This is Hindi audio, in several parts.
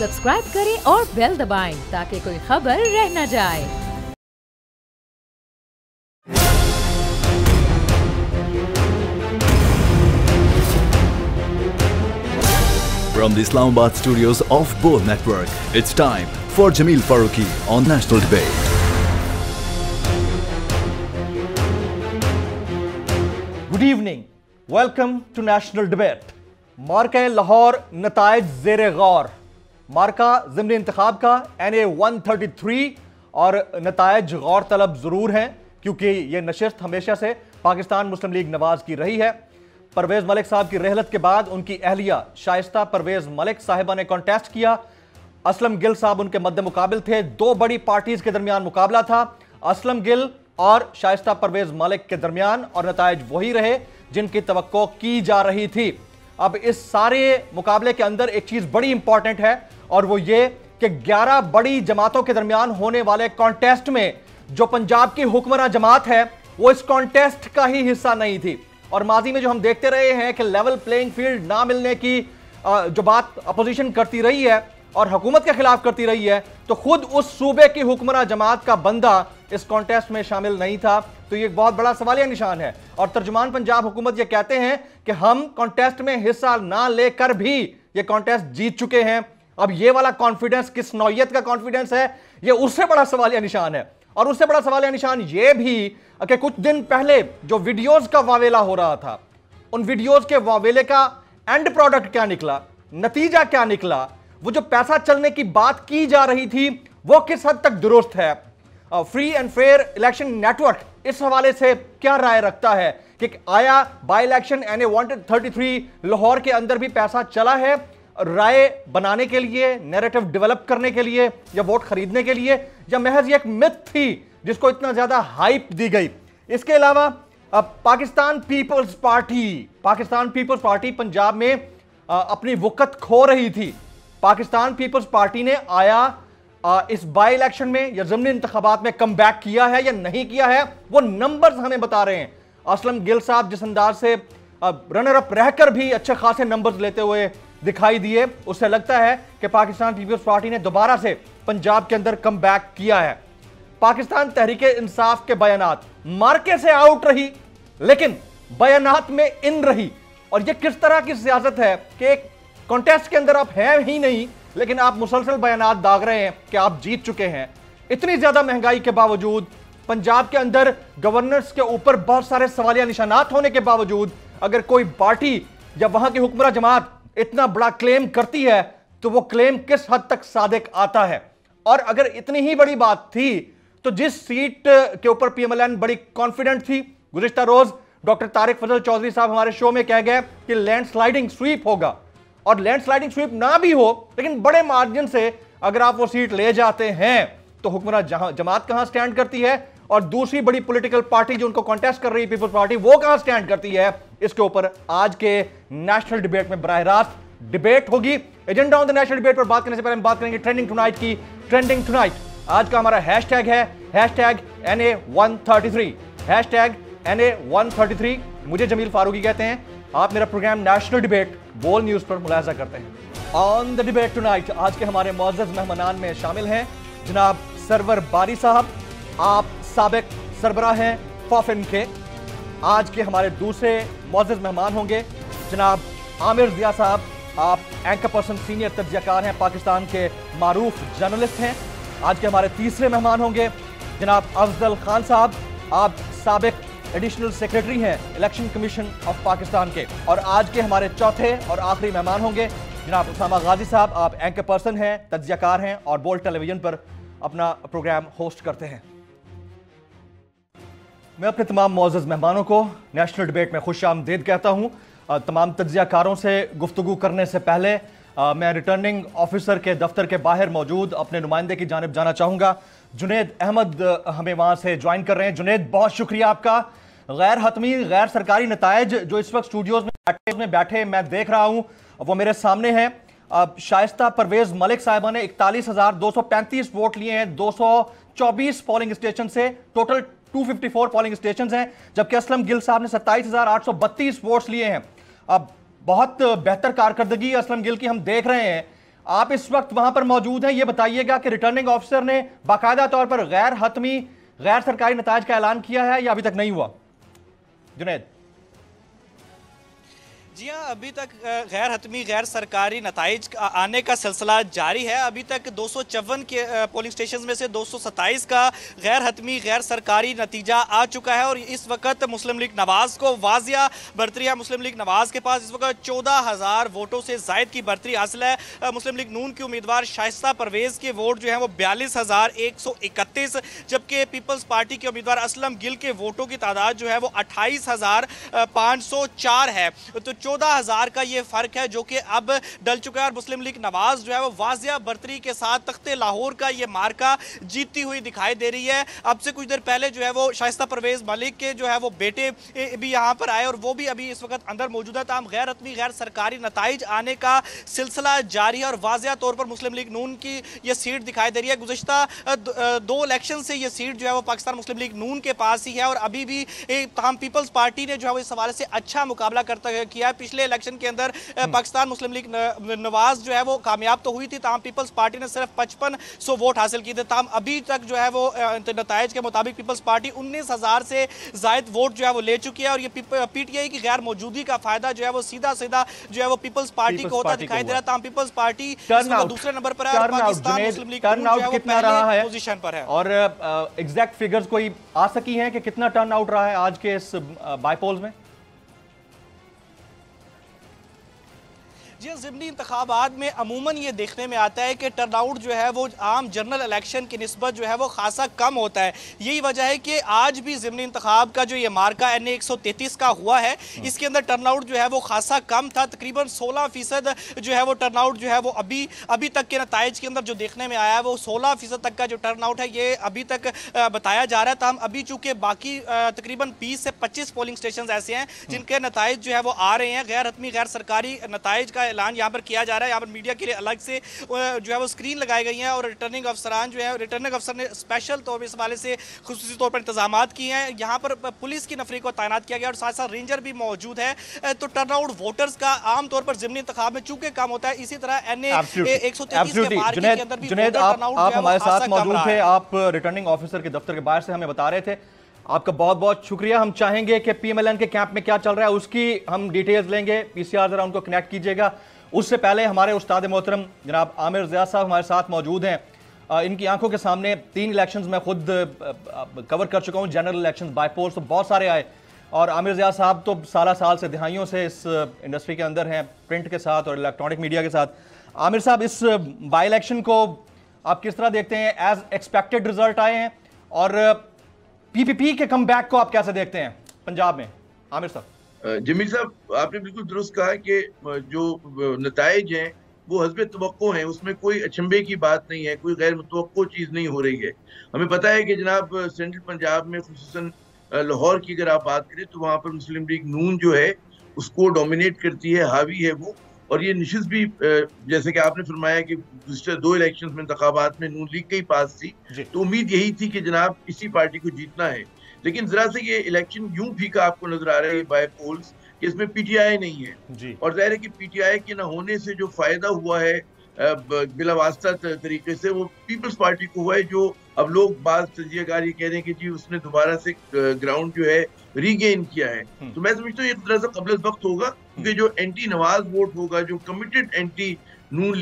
सब्सक्राइब करें और बेल दबाएं ताकि कोई खबर रह न जाए। From the Islamabad studios of Bol Network, it's time for Jameel Farooqi on National Debate. Good evening. Welcome to National Debate. मार्का Lahore नतायज ज़ेरे गौर। मार्का ज़िमनी इंतखाब का NA 133 और नतायज गौर तलब ज़रूर हैं क्योंकि ये नशिस्त हमेशा से पाकिस्तान मुस्लिम लीग नवाज की रही है। परवेज़ मलिक साहब की रहलत के बाद उनकी अहलिया शाइस्ता परवेज़ मलिक साहिबा ने कॉन्टेस्ट किया। असलम गिल साहब उनके मद्दे मुकाबिल थे। दो बड़ी पार्टीज के दरमियान मुकाबला था, असलम गिल और शाइस्ता परवेज़ मलिक के दरमियान, और नतायज वही रहे जिनकी तवक्को की जा रही थी। अब इस सारे मुकाबले के अंदर एक चीज बड़ी इंपॉर्टेंट है और वो ये कि 11 बड़ी जमातों के दरमियान होने वाले कॉन्टेस्ट में जो पंजाब की हुक्मरान जमात है वो इस कॉन्टेस्ट का ही हिस्सा नहीं थी। और माजी में जो हम देखते रहे हैं कि लेवल प्लेइंग फील्ड ना मिलने की जो बात अपोजिशन करती रही है और हुकूमत के खिलाफ करती रही है, तो खुद उस सूबे की हुक्मरान जमात का बंदा इस कॉन्टेस्ट में शामिल नहीं था। तो ये एक बहुत बड़ा सवालिया निशान है और तर्जुमान पंजाब हुकूमत ये कहते हैं कि हम कॉन्टेस्ट में हिस्सा ना लेकर भी ये कॉन्टेस्ट जीत चुके हैं। अब ये वाला कॉन्फिडेंस किस नौयत का कॉन्फिडेंस है, ये उससे बड़ा सवालिया निशान है। और उससे बड़ा सवालिया निशान ये भी कि कुछ दिन पहले जो वीडियोज का वावेला हो रहा था, उन वीडियोज के वावेले का एंड प्रोडक्ट क्या निकला, नतीजा क्या निकला, वो जो पैसा चलने की बात की जा रही थी वो किस हद तक दुरुस्त है। Free and fair election network इस हवाले से क्या राय रखता है कि आया बाई इलेक्शन NA 133 लाहौर के अंदर भी पैसा चला है राय बनाने के लिए, नैरेटिव डेवलप करने के लिए, या वोट खरीदने के लिए, या महज ये एक मिथ थी जिसको इतना ज्यादा हाइप दी गई। इसके अलावा पाकिस्तान पीपल्स पार्टी पंजाब में अपनी वक़्त खो रही थी। पाकिस्तान पीपल्स पार्टी ने आया इस बाई इलेक्शन में या ज़िमनी इंतखाबात में कम बैक किया है या नहीं किया है, वो नंबर्स हमें बता रहे हैं। असलम गिल साहब जिस अंदाज से रनर अप रहकर भी अच्छे खासे नंबर्स लेते हुए दिखाई दिए, उससे लगता है कि पाकिस्तान पीपल्स पार्टी ने दोबारा से पंजाब के अंदर कम बैक किया है। पाकिस्तान तहरीक इंसाफ के बयानात मार्के से आउट रही लेकिन बयानात में इन रही। और यह किस तरह की सियासत है कि एक कॉन्टेस्ट के अंदर आप हैं ही नहीं लेकिन आप मुसलसल बयानात दाग रहे हैं कि आप जीत चुके हैं। इतनी ज्यादा महंगाई के बावजूद, पंजाब के अंदर गवर्नेंस के ऊपर बहुत सारे सवालिया निशानात होने के बावजूद, अगर कोई पार्टी या वहां की हुक्मरान जमात इतना बड़ा क्लेम करती है तो वो क्लेम किस हद तक सादिक आता है। और अगर इतनी ही बड़ी बात थी तो जिस सीट के ऊपर PMLN बड़ी कॉन्फिडेंट थी, गुज़िश्ता रोज डॉक्टर तारिक फजल चौधरी साहब हमारे शो में कह गए कि लैंडस्लाइडिंग स्वीप होगा, और लैंडस्लाइडिंग स्वीप ना भी हो लेकिन बड़े मार्जिन से अगर आप वो सीट ले जाते हैं तो हुक्मरान जमात कहां स्टैंड करती है और दूसरी बड़ी पॉलिटिकल पार्टी जो उनको कॉन्टेस्ट कर रही है पीपल्स पार्टी, वो कहां स्टैंड करती है। इसके ऊपर आज के नेशनल डिबेट में बराह रास्त डिबेट होगी। Agenda on the national debate पर बात करने से पहले हम बात करेंगे ट्रेंडिंग टुनाइट की। ट्रेंडिंग टुनाइट आज का हमारा हैशटैग है NA 133, NA 133। मुझे जमील फारूकी कहते हैं। आप मेरा प्रोग्राम नेशनल डिबेट बोल न्यूज पर मुलाहिजा करते हैं। ऑन द डिबेट टुनाइट आज के हमारे मुअज़्ज़ज़ मेहमानान में शामिल हैं जनाब सरवर बारी साहब, आप साबिक सरबराह हैं फॉफिन के। आज के हमारे दूसरे मुअज़्ज़ज़ मेहमान होंगे जनाब आमिर ज़िया साहब, आप एंकर पर्सन सीनियर तज्ज़ियाकार हैं, पाकिस्तान के मारूफ जर्नलिस्ट हैं। आज के हमारे तीसरे मेहमान होंगे जनाब अफजल खान साहब, आप साबिक एडिशनल सेक्रेटरी हैं इलेक्शन कमीशन ऑफ पाकिस्तान के। और आज के हमारे चौथे और आखिरी मेहमान होंगे जनाब उसामा गाजी साहब, आप एंकर पर्सन हैं, तज्ज़ियाकार हैं और बोल्ड टेलीविजन पर अपना प्रोग्राम होस्ट करते हैं। मैं अपने तमाम मुअज़्ज़ज़ मेहमानों को नेशनल डिबेट में खुशामदीद कहता हूँ। तमाम तज्ज़ियाकारों से गुफ्तगू करने से पहले मैं रिटर्निंग ऑफिसर के दफ्तर के बाहर मौजूद अपने नुमाइंदे की जानिब जाना चाहूँगा। जुनेद अहमद हमें वहाँ से ज्वाइन कर रहे हैं। जुनेद, बहुत शुक्रिया आपका। गैर हतमी गैर सरकारी नतायज जो इस वक्त स्टूडियोज में बैठे मैं देख रहा हूँ वो मेरे सामने हैं। शाइस्ता परवेज़ मलिक साहिबा ने 41,235 वोट लिए हैं 224 पोलिंग स्टेशन से। टोटल 254 पोलिंग स्टेशन हैं, जबकि असलम गिल साहब ने 27,832 वोट्स लिए हैं। अब बहुत बेहतर कारकर्दगी असलम गिल की हम देख रहे हैं। आप इस वक्त वहां पर मौजूद हैं, ये बताइएगा कि रिटर्निंग ऑफिसर ने बाकायदा तौर पर गैर हतमी गैर सरकारी नताज का ऐलान किया है या अभी तक नहीं हुआ? जुनैद। जी हाँ, अभी तक गैर हतमी गैर सरकारी नताइज आने का सिलसिला जारी है। अभी तक 254 के पोलिंग स्टेशन में से 227 का गैर हतमी गैर सरकारी नतीजा आ चुका है और इस वक्त मुस्लिम लीग नवाज को वाजिया बर्तरी है। मुस्लिम लीग नवाज के पास इस वक्त 14,000 वोटों से जायद की बर्तरी हासिल है। मुस्लिम लीग नून की उम्मीदवार शाइस्ता परवेज के वोट जो है वो 42,131, जबकि पीपल्स पार्टी के उम्मीदवार असलम गिल के वोटों की तादाद जो है वो 28,504 है। तो 14,000 का ये फर्क है जो कि अब डल चुका है और मुस्लिम लीग नवाज जो है वो वाजिया बर्तरी के साथ तख्ते लाहौर का ये मार्का जीतती हुई दिखाई दे रही है। अब से कुछ देर पहले जो है वो शाइस्ता परवेज मलिक के जो है वो बेटे भी यहाँ पर आए और वो भी अभी इस वक्त अंदर मौजूद है। ताम गैर हतमी गैर सरकारी नताइज आने का सिलसिला जारी है और वाजिया तौर पर मुस्लिम लीग नून की ये सीट दिखाई दे रही है। गुज़िश्ता 2 इलेक्शन से ये सीट जो है वो पाकिस्तान मुस्लिम लीग नून के पास ही है और अभी भी ताम पीपल्स पार्टी ने जो है वो इस हवाले से अच्छा मुकाबला करता किया है। पिछले इलेक्शन के अंदर पाकिस्तान मुस्लिम लीग नवाज जो है वो कामयाब तो हुई थी, ताम पीपल्स पार्टी ने सिर्फ 5500 वोट हासिल किए थे। ताम अभी तक जो है वो नताइज के मुताबिक पीपल्स पार्टी 19,000 से जायद वोट जो है वो ले चुकी है और ये पीटीआई की गैर मौजूदी का फायदा जो है वो सीधा सीधा जो है वो पीपल्स पार्टी को होता दिखाई दे रहा है। ताम पीपल्स पार्टी दूसरे नंबर पर है और पाकिस्तान मुस्लिम लीग कितना रहा है पोजीशन पर है और एग्जैक्ट फिगर्स कोई आ सकी हैं कि कितना टर्न आउट रहा है आज के इस बाईपोल्स में? जी, ज़िमनी इंतखाबात में अमूमन ये देखने में आता है कि टर्नआउट जो है वो आम जनरल इलेक्शन की निस्बत जो है वो खासा कम होता है। यही वजह है कि आज भी ज़िमनी इंतखाब का जो ये मार्का NA 133 का हुआ है, इसके अंदर टर्नआउट जो है वो खासा कम था। तकरीबन 16% जो है वो टर्नआउट जो है वो अभी तक के नताइज के अंदर जो देखने में आया है वो 16% तक का जो टर्नआउट है ये अभी तक बताया जा रहा है। तो हम अभी चूँकि बाकी तकरीबन 20 से 25 पोलिंग स्टेशन ऐसे हैं जिनके नताइज जो है वो आ रहे हैं। गैर हतमी गैर सरकारी नताइज का ऐलान यहाँ पर किया जा रहा है। यहाँ पर मीडिया के लिए अलग से जो है वो स्क्रीन लगाई गई हैं और रिटर्निंग अफसरान जो है रिटर्निंग अफसर ने स्पेशल तौर पर इस हवाले से खुसूसी तौर पर इंतजाम किए हैं। यहाँ पर पुलिस की नफरी को तैनात किया गया और साथ साथ रेंजर भी मौजूद है। तो टर्नआउट वोटर्स का आमतौर पर ज़िमनी इंतखाब में चूंकि कम होता है, इसी तरह NA 133 के मार्के के अंदर भी टर्नआउट आप हमारे साथ मौजूद थे, आप रिटर्निंग ऑफिसर के दफ्तर के बाहर से हमें बता रहे थे। आपका बहुत बहुत शुक्रिया। हम चाहेंगे कि PMLN के कैंप में क्या चल रहा है उसकी हम डिटेल्स लेंगे। PCR जरा उनको कनेक्ट कीजिएगा। उससे पहले हमारे उस्ताद मोहतरम जनाब आमिर ज़िया साहब हमारे साथ मौजूद हैं। इनकी आंखों के सामने 3 इलेक्शंस मैं खुद कवर कर चुका हूं, जनरल इलेक्शंस, बाईपोल्स तो बहुत सारे आए और आमिर ज़िया साहब तो साल से दिहाइयों से इस इंडस्ट्री के अंदर हैं, प्रिंट के साथ और इलेक्ट्रॉनिक मीडिया के साथ। आमिर साहब, इस बाई इलेक्शन को आप किस तरह देखते हैं? एज एक्सपेक्टेड रिजल्ट आए हैं और PPP के कमबैक को आप कैसे देखते हैं पंजाब में? आमिर साहब। जमील साहब, आपने बिल्कुल दुरुस्त कहा कि जो नताइज हैं वो हस्बे तवक्को हैं, उसमें कोई अचंभे की बात नहीं है, कोई गैर मुतवक्को चीज़ नहीं हो रही है। हमें पता है कि जनाब सेंट्रल पंजाब में खुसूसन लाहौर की अगर आप बात करें तो वहाँ पर मुस्लिम लीग नून जो है उसको डोमिनेट करती है, हावी है वो। और ये निशिस्त भी जैसे कि आपने फरमाया कि पिछले 2 इलेक्शन में इंतखाबात में नून लीग के ही पास थी, तो उम्मीद यही थी कि जनाब इसी पार्टी को जीतना है। लेकिन जरा से ये इलेक्शन यूं फीका आपको नजर आ रहा है बाय पोल्स कि इसमें PTI नहीं है जी। और जाहिर है कि PTI के न होने से जो फायदा हुआ है बिलावास्ता तरीके से वो पीपल्स पार्टी को हुआ है, जो अब लोग बात तजियाकार ये कह रहे हैं कि जी उसने दोबारा से ग्राउंड जो है रीगेन किया है। तो मैं समझता हूँ एक तरह से कबल वक्त होगा, क्योंकि जो एंटी नवाज वोट होगा, जो कमिटेड एंटी नून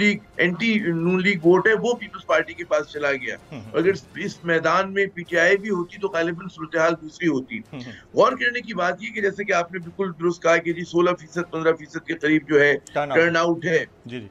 लीग वोट है, वो पीपल्स पार्टी के पास चला गया। अगर इस मैदान में PTI भी होती तो गालिबन सूरत-ए-हाल दूसरी होती। गौर करने की बात ये कि जैसे कि आपने बिल्कुल दुरुस्त कहा कि जी 16% 15% के करीब जो है टर्न आउट है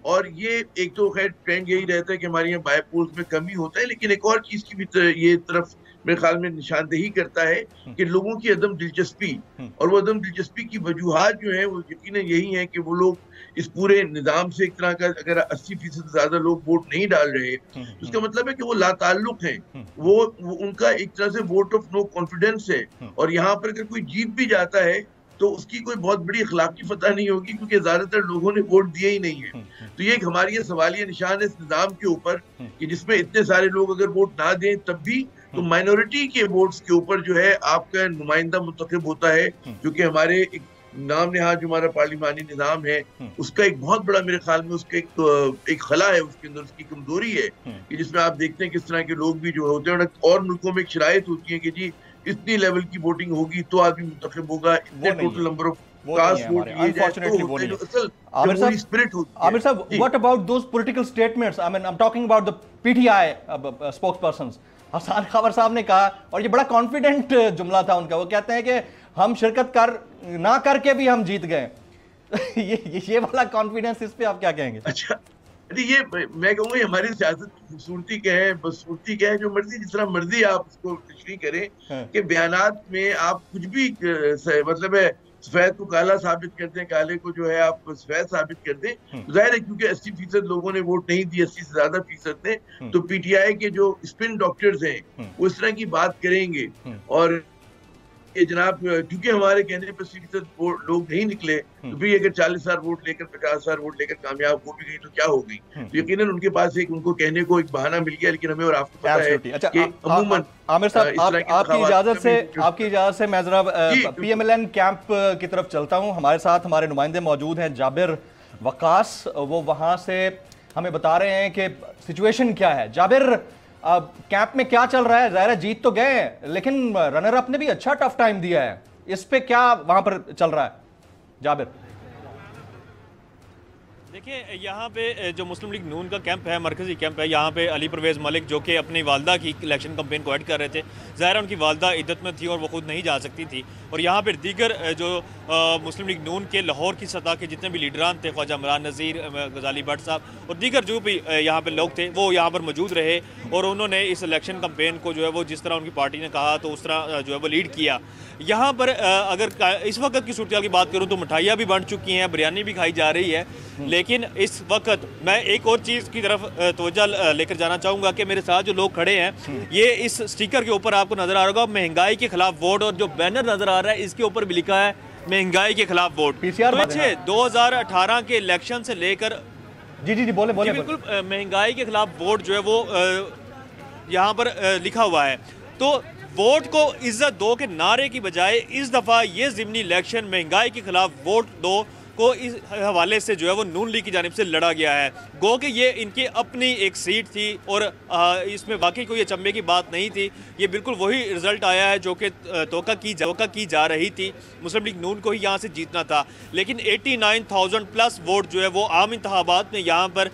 और ये एक तो खैर ट्रेंड यही रहता है कि हमारे यहाँ बाय पोल्स में कमी होता है, लेकिन एक और चीज की भी ये तरफ मेरे ख्याल में निशानदेही करता है कि लोगों की अदम दिलचस्पी, और वो अदम दिलचस्पी की वजूहात जो है वो यकीनन यही है कि वो लोग इस पूरे निजाम से एक तरह का अगर 80% से ज्यादा लोग वोट नहीं डाल रहे तो उसका मतलब है कि वो लाताल्लुक हैं, वो उनका एक तरह से वोट ऑफ नो कॉन्फिडेंस है। और यहाँ पर अगर कोई जीत भी जाता है तो उसकी कोई बहुत बड़ी अखलाकी फतह नहीं होगी, क्योंकि ज्यादातर लोगों ने वोट दिए ही नहीं है। तो ये एक हमारी ये सवालिया निशान है इस निजाम के ऊपर कि जिसमें इतने सारे लोग अगर वोट ना दें तब भी तो माइनॉरिटी के वोट्स के ऊपर जो है आपका नुमाइंदा मुंतखब होता है, जो कि हमारे नाम नहाज जो हमारा पार्लिमानी निज़ाम है उसका एक बहुत बड़ा, मेरे ख्याल में उसका एक खला है उसके अंदर, उसकी कमजोरी है कि जिसमें आप देखते हैं किस तरह के लोग भी जो होते हैं, और मुल्कों में एक शरायत होती है कि जी इतनी लेवल की वोटिंग होगी तो आदमी मुंतखब होगा, इतने total number of cast vote लिए जाए तो होते हैं, जो असल जमहूरी स्पिरिट होती है। आमिर साहब, what about those political statements? I am talking about the PTI spokespersons. Hassan Khawar साहब ने कहा, और ये बड़ा कॉन्फिडेंट जुमला था उनका, वो कहते हैं कि हम शिरकत ना करके भी हम जीत गए। ये वाला कॉन्फिडेंस, इस पे आप क्या कहेंगे? अच्छा, ये मैं कहूँगा हमारी सियासत की खूबसूरती क्या है, बदसूरती क्या है, जो मर्जी जिस तरह मर्जी आप उसको तशरीह करें कि बयानात में आप कुछ भी मतलब है सफेद को काला साबित करते हैं, काले को जो है आप सफेद साबित करते हैं। जाहिर है क्योंकि 80% लोगों ने वोट नहीं दी, 80 से ज्यादा फीसद ने, तो पीटीआई के जो स्पिन डॉक्टर्स हैं वो इस तरह की बात करेंगे। और ये जनाब क्योंकि हमारे कहने पर 80% लोग नहीं निकले, तो फिर अगर 40,000 वोट लेकर 50,000 वोट लेकर कामयाब हो भी गई तो क्या हो गई? तो यकीनन उनके पास एक उनको कहने को एक बहाना मिल गया, लेकिन हमें और आपको पता है कि अमूमन आमिर साहब, आपकी इजाजत से मैं जरा पीएमएलएन कैंप की तरफ चलता हूं। हमारे साथ हमारे नुमाइंदे मौजूद हैं, जाबिर वकास, वो वहां से हमें बता रहे हैं कि सिचुएशन क्या है। जाबिर, कैंप में क्या चल रहा है? ज़ाहिर है जीत तो गए, लेकिन रनर अप ने भी अच्छा टफ टाइम दिया है, इस पे क्या वहां पर चल रहा है जाबिर? देखिए, यहाँ पे जो मुस्लिम लीग नून का कैंप है, मरकजी कैंप है, यहाँ पे अली परवेज़ मलिक जो कि अपनी वालदा की इलेक्शन कैंपेन को ऐड कर रहे थे। ज़ाहिर उनकी वालदा इद्दत में थी और वो खुद नहीं जा सकती थी, और यहाँ पर दीगर जो मुस्लिम लीग नून के लाहौर की सतह के जितने भी लीडरान थे, ख्वाजा इमरान नज़ीर, गजाली भट्ट साहब और दीगर जो भी यहाँ पर लोग थे, वो यहाँ पर मौजूद रहे और उन्होंने इस इलेक्शन कैंपेन को जो है वो जिस तरह उनकी पार्टी ने कहा तो उस तरह जो है वो लीड किया। यहाँ पर अगर इस वक्त की सूरत की बात करूँ तो मिठाइयाँ भी बंट चुकी हैं, बिरयानी भी खाई जा रही है, लेकिन इस वक्त मैं एक और चीज़ की तरफ तवज्जो लेकर जाना चाहूँगा कि मेरे साथ जो लोग खड़े हैं, ये इस स्टिकर के ऊपर आपको नज़र आ रहा होगा महंगाई के खिलाफ वोट, और जो बैनर नज़र आ रहा है इसके ऊपर भी लिखा है महंगाई के खिलाफ वोट। पीछे 2018 के इलेक्शन से लेकर जी बोले बिल्कुल महंगाई के खिलाफ वोट जो है वो यहाँ पर लिखा हुआ है। तो वोट को इज्जत दो के नारे की बजाय इस दफ़ा ये ज़िमनी इलेक्शन महंगाई के खिलाफ वोट दो को इस हवाले से जो है वो नून लीग की जानिब से लड़ा गया है। गो कि ये इनकी अपनी एक सीट थी और इसमें वाकई कोई अचंभे की बात नहीं थी, ये बिल्कुल वही रिजल्ट आया है जो कि तोका की जा रही थी। मुस्लिम लीग नून को ही यहाँ से जीतना था, लेकिन 89,000 प्लस वोट जो है वो आम इंतखाबात में यहाँ पर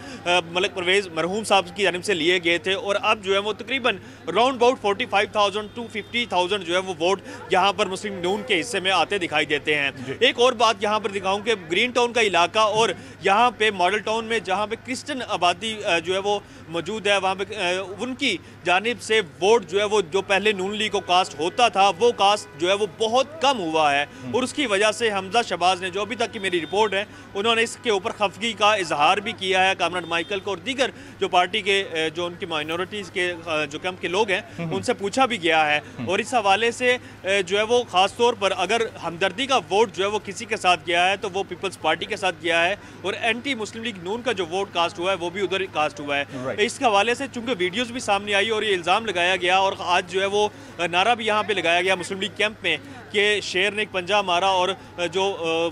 मलिक परवेज़ मरहूम साहब की जानिब से लिए गए थे, और अब जो है वो तकरीबन राउंड अबाउट 45,000 to 50,000 जो है वो वोट यहाँ पर मुस्लिम नून के हिस्से में आते दिखाई देते हैं। एक और बात यहाँ पर दिखाऊँ कि ग्रीन टाउन का इलाका और यहाँ पे मॉडल टाउन में जहाँ पे क्रिश्चियन आबादी जो है वो मौजूद है, वहाँ पे उनकी जानिब से वोट जो है वो जो पहले नून लीग को कास्ट होता था वो कास्ट जो है वो बहुत कम हुआ है, और उसकी वजह से हमजा शहबाज ने, जो अभी तक की मेरी रिपोर्ट है, उन्होंने इसके ऊपर खफगी का इजहार भी किया है कामरान माइकल को और दीगर जो पार्टी के जो उनकी माइनॉरिटीज़ के जो कैंप के लोग हैं उनसे पूछा भी गया है। और इस हवाले से जो है वो ख़ास तौर पर अगर हमदर्दी का वोट जो है वो किसी के साथ गया है तो वो पीपल्स पार्टी के साथ गया है, और एंटी मुस्लिम लीग नून का जो वोट कास्ट हुआ है वो भी उधर कास्ट हुआ है। इस हवाले से चूंकि वीडियोस भी सामने आई और ये इल्ज़ाम लगाया गया, और आज जो है वो नारा भी यहाँ पे लगाया गया मुस्लिम लीग कैंप में कि शेर ने एक पंजा मारा और जो